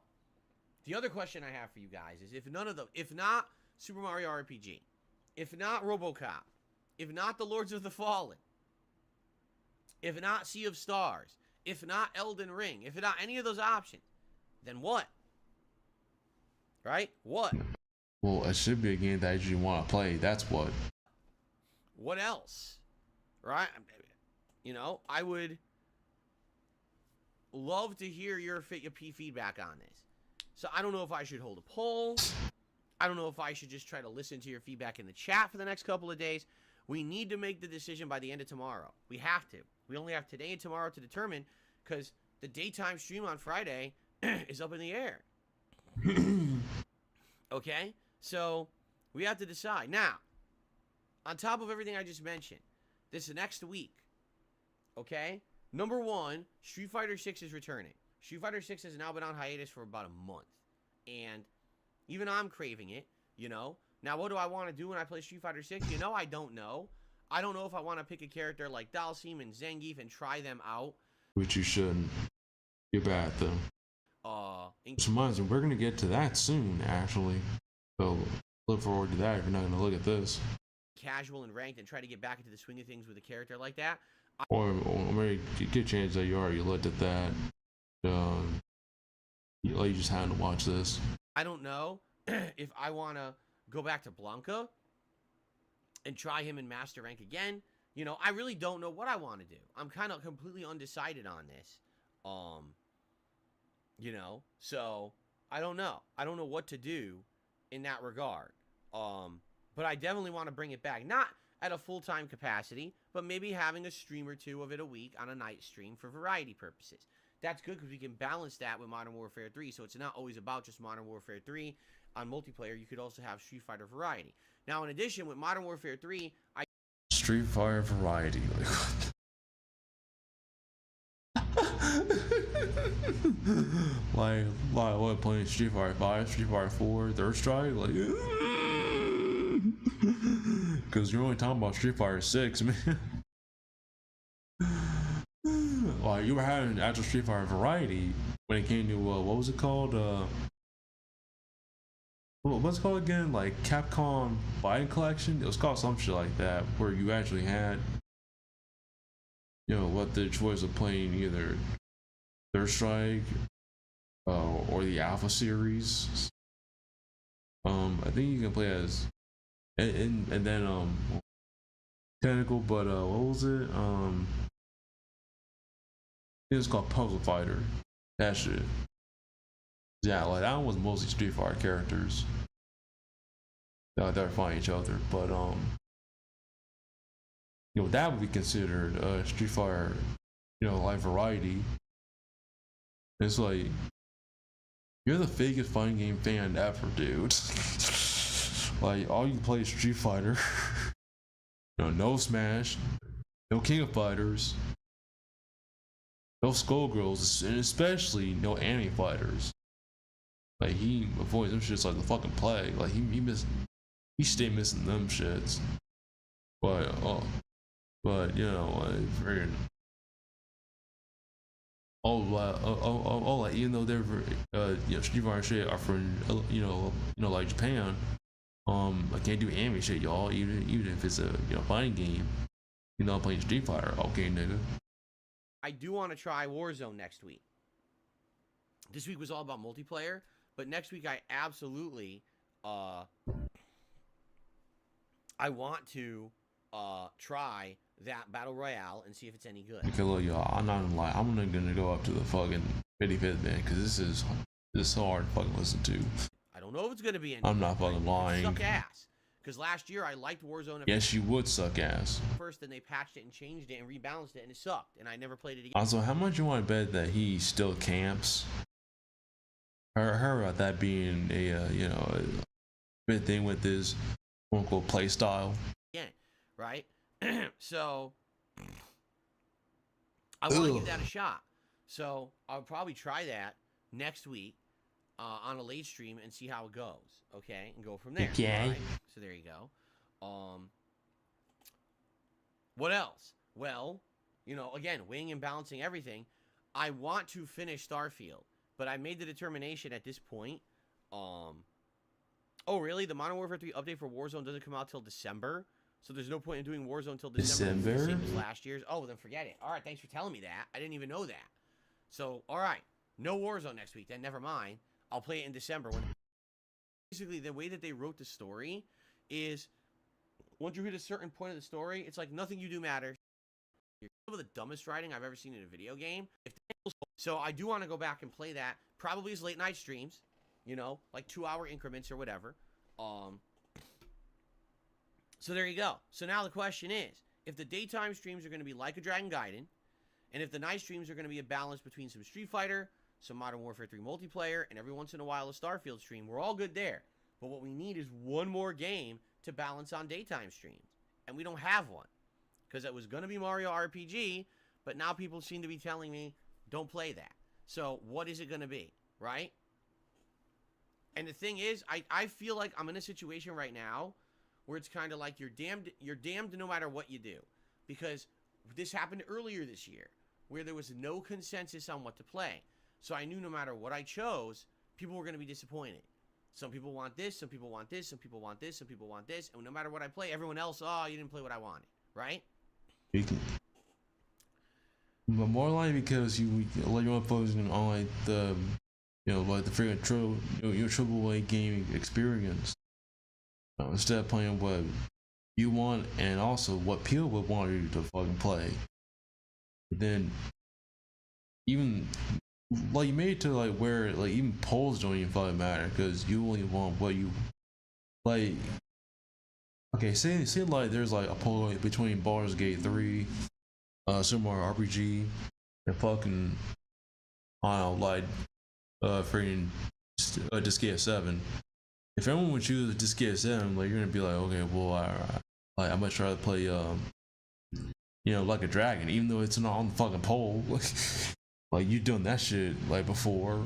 the other question I have for you guys is, if not Super Mario RPG, if not RoboCop, if not The Lords of the Fallen, if not Sea of Stars, if not Elden Ring, if not any of those options, then what? Right? What? Well, it should be a game that you want to play. That's what. What else? Right? I would love to hear your feedback on this. So I don't know if I should hold a poll. I don't know if I should just try to listen to your feedback in the chat for the next couple of days. We need to make the decision by the end of tomorrow. We have to. We only have today and tomorrow to determine, because the daytime stream on Friday is up in the air. Okay? So we have to decide. Now, on top of everything I just mentioned, this next week, okay? Number one, Street Fighter 6 is returning. Street Fighter 6 has now been on hiatus for about a month. And even I'm craving it, Now, what do I want to do when I play Street Fighter 6? I don't know. I don't know if I want to pick a character like Dalsim and Zangief and try them out. Which you shouldn't. You're bad at them. Which reminds me, we're gonna get to that soon, actually. So look forward to that if you're not gonna look at this. Casual and ranked and try to get back into the swing of things with a character like that. Or maybe get a chance that you already looked at that. You just had to watch this. I don't know if I want to go back to Blanca and try him in Master Rank again. You know, I really don't know what I want to do. I'm kind of completely undecided on this. You know, so I don't know. I don't know what to do in that regard. But I definitely want to bring it back. Not at a full-time capacity, but maybe having a stream or two of it a week on a night stream for variety purposes. That's good because we can balance that with Modern Warfare 3, so it's not always about just Modern Warfare 3 on multiplayer. You could also have Street Fighter variety. Now, in addition, with Modern Warfare 3, Street Fighter variety. Like what, playing Street Fighter 5, Street Fighter 4, Third Strike? Like, because you're only talking about Street Fighter 6, man. Like, you were having actual Street Fighter variety when it came to, what was it called? What's it called again? Like, Capcom Fighting Collection? It was called some shit like that, where you actually had, you know, what the choice of playing either Third Strike or the Alpha series. I think you can play as and then technical, but what was it? It was called Puzzle Fighter. That shit. Yeah, like that one was mostly Street Fighter characters. They were fighting each other, but you know, that would be considered Street Fighter, you know, like variety. It's like, you're the fakest fighting game fan ever, dude. Like, all you play is Street Fighter. No Smash, no King of Fighters, no Skullgirls, and especially no anime fighters. Like, he avoids them shits like the fucking plague. Like, he stay missing them shits. But you know, friggin'. Like, even though they're you know, Street Fighter shit are from you know like Japan, I can't do anime shit, y'all. Even if it's a, you know, fighting game, you know, I'm playing Street Fighter. Okay, nigga. I do want to try Warzone next week. This week was all about multiplayer, but next week I absolutely I want to try that battle royale and see if it's any good. Okay, look, y'all, I'm not gonna lie. I'm not gonna go up to the fucking 55th man, because this is hard to fucking listen to. I don't know if it's gonna be any. I'm not fucking lying. Suck ass. Because last year I liked Warzone. Yes, you would suck ass. First, then they patched it and changed it and rebalanced it, and it sucked, and I never played it again. Also, how much you want to bet that he still camps? I heard about that being a you know, a big thing with his quote unquote play style. Yeah, right. So I want to give that a shot. So I'll probably try that next week on a late stream and see how it goes. Okay, and go from there. Okay. Right? So there you go. What else? Well, you know, again, weighing and balancing everything. I want to finish Starfield, but I made the determination at this point. Oh, really? The Modern Warfare 3 update for Warzone doesn't come out till December? So there's no point in doing Warzone until December. Same as last year's. Oh, then forget it. All right, thanks for telling me that. I didn't even know that. So, all right, no Warzone next week. Then never mind. I'll play it in December. Basically, the way that they wrote the story is, once you hit a certain point of the story, it's like nothing you do matters. You're some of the dumbest writing I've ever seen in a video game. So I do want to go back and play that. Probably as late night streams, you know, like 2-hour increments or whatever. So there you go. So now the question is, if the daytime streams are going to be like a Dragon Gaiden, and if the night streams are going to be a balance between some Street Fighter, some Modern Warfare 3 multiplayer, and every once in a while a Starfield stream, we're all good there. But what we need is one more game to balance on daytime streams. And we don't have one. Because it was going to be Mario RPG, but now people seem to be telling me, don't play that. So what is it going to be, right? And the thing is, I feel like I'm in a situation right now where it's kind of like you're damned no matter what you do, because this happened earlier this year where there was no consensus on what to play. So I knew no matter what I chose, people were going to be disappointed. Some people want this, some people want this, some people want this, some people want this, and no matter what I play, everyone else, oh, you didn't play what I wanted, right? But more like because you like you're focusing on like the like the freaking your triple A gaming experience instead of playing what you want and also what people would want you to fucking play. But then even like you made it to like where like even polls don't even fucking matter because you only want what you like. Okay, say like there's like a poll between Baldur's Gate 3, Super Mario RPG, and fucking I don't know, like freaking Disgaea 7. If everyone would choose Disgaea 7, like you're gonna be like, okay, well, I'm gonna try to play like a dragon, even though it's not on the fucking poll. Like you've done that shit like before,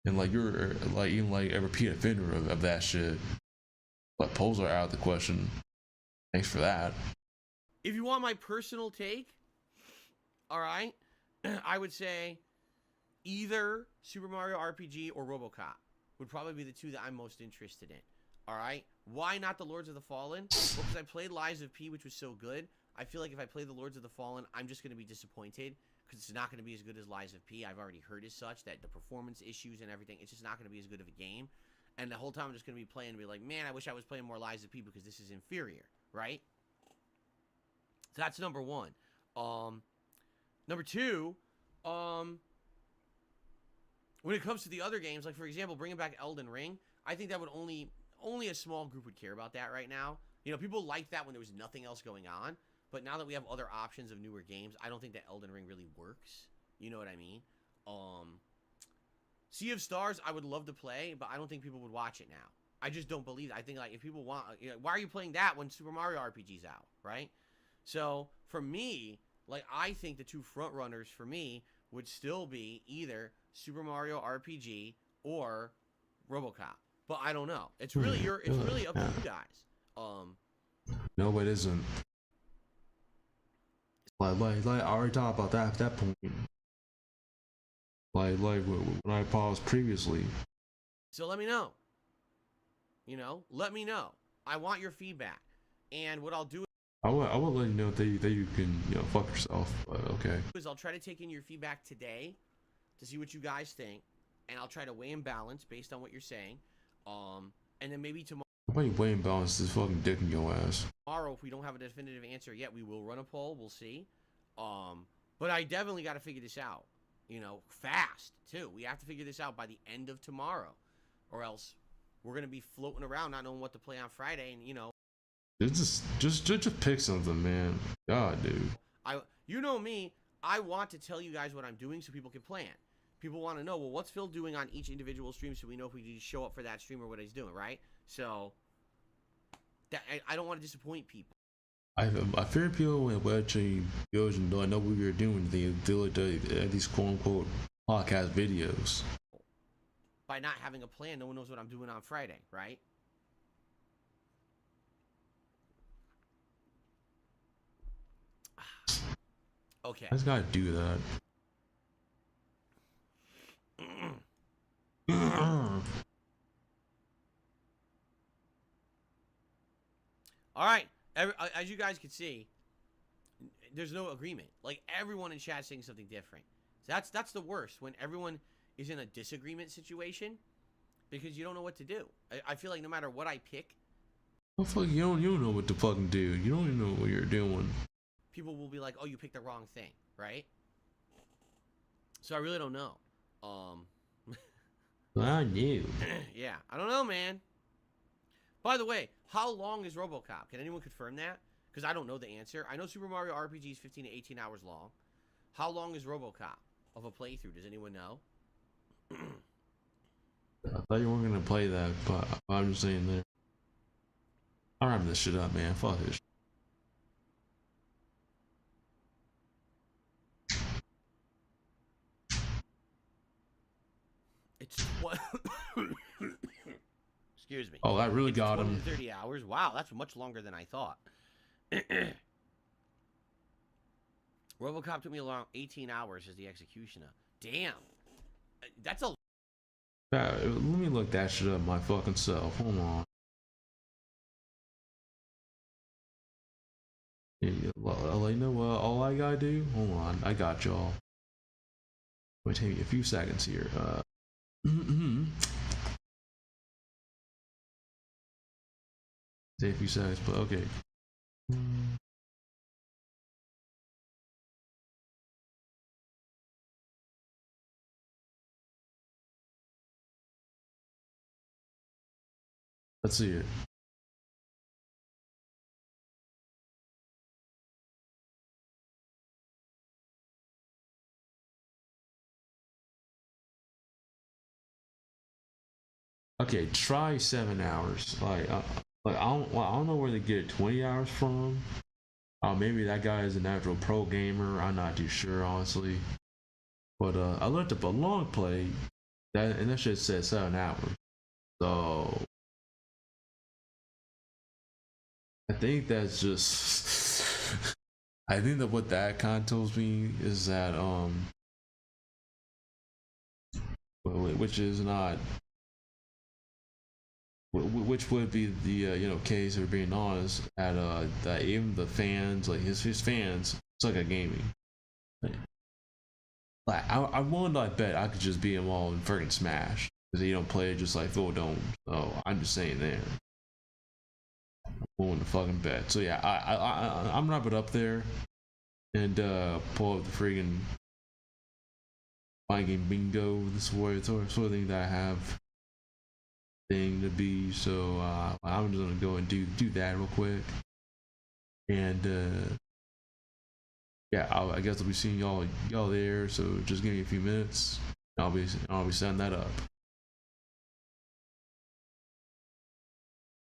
and like you're like even like a repeat offender of that shit. But polls are out of the question. Thanks for that. If you want my personal take, all right, I would say either Super Mario RPG or RoboCop would probably be the two that I'm most interested in. All right, why not the Lords of the Fallen? Well, because I played Lies of P, which was so good. I feel like if I play the Lords of the Fallen, I'm just going to be disappointed because it's not going to be as good as Lies of P. I've already heard as such that the performance issues and everything, it's just not going to be as good of a game. And the whole time I'm just going to be playing and be like, man, I wish I was playing more Lies of P because this is inferior, right? So that's number one. Number two, when it comes to the other games, like for example, bringing back Elden Ring, I think that would only a small group would care about that right now. You know, people liked that when there was nothing else going on, but now that we have other options of newer games, I don't think that Elden Ring really works. You know what I mean? Sea of Stars, I would love to play, but I don't think people would watch it now. I just don't believe it. I think like if people want, why are you playing that when Super Mario RPG's out, right? So for me, like I think the two front runners for me would still be either Super Mario RPG or RoboCop. But I don't know. It's really it's really up to you guys. No, it isn't. Like I already talked about that at that point. Like when I paused previously. So let me know. Let me know. I want your feedback. And what I'll do I will let you know that you can fuck yourself. But okay. is I'll try to take in your feedback today to see what you guys think, and I'll try to weigh and balance based on what you're saying. And then maybe tomorrow. Nobody weigh and balance this fucking dick in your ass. Tomorrow, if we don't have a definitive answer yet, we will run a poll. We'll see. But I definitely got to figure this out. Fast too. We have to figure this out by the end of tomorrow, or else we're gonna be floating around not knowing what to play on Friday. And just pick something, man. God, dude. You know me. I want to tell you guys what I'm doing so people can plan. People want to know, well, what's Phil doing on each individual stream so we know if we need to show up for that stream or what he's doing, right? So I don't want to disappoint people. I fear people will actually go and know what we were doing. They look at these quote unquote podcast videos. By not having a plan, no one knows what I'm doing on Friday, right? Okay. I just gotta do that. All right. As you guys can see, there's no agreement. Like everyone in chat saying something different. So that's the worst, when everyone is in a disagreement situation because you don't know what to do. I feel like no matter what I pick, oh fuck, you don't know what to fucking do. You don't even know what you're doing. People will be like, "Oh, you picked the wrong thing," right? So I really don't know. I knew. Yeah, I don't know, man. By the way, how long is RoboCop? Can anyone confirm that? Because I don't know the answer. I know Super Mario RPG is 15 to 18 hours long. How long is RoboCop of a playthrough? Does anyone know? I thought you weren't gonna play that, but I'm just saying there. I'm wrapping this shit up, man. Fuck this. It's what? Excuse me. Oh, that really It's got 20 him. to 30 hours. Wow, that's much longer than I thought. RoboCop took me along 18 hours as the executioner. Damn. That's a... Let me look that shit up my fucking self. Hold on. Yeah, you know what? All I gotta do? Hold on. I got y'all. Wait, take me a few seconds here. Take a few seconds, but okay. Let's see it. Okay, try 7 hours. I don't know where they get 20 hours from. Maybe that guy is an actual pro gamer. I'm not too sure, honestly. But I looked up a long play, and that shit said 7 hours. So I think that's just. I think that what that kind of tells me is that which is not. Which would be the case, if we're being honest, at that even the fans, like his fans, suck at gaming. Like I won, I bet I could just beat them all in freaking Smash because they don't play it just like Phil don't. So I'm just saying there. I'm willing to fucking bet. So yeah, I'm wrap it up there and pull up the freaking fighting game bingo. This sort of thing that I have thing to be. So I'm just gonna go and do that real quick. And yeah, I guess I'll be seeing y'all there. So just give me a few minutes. I'll be setting that up.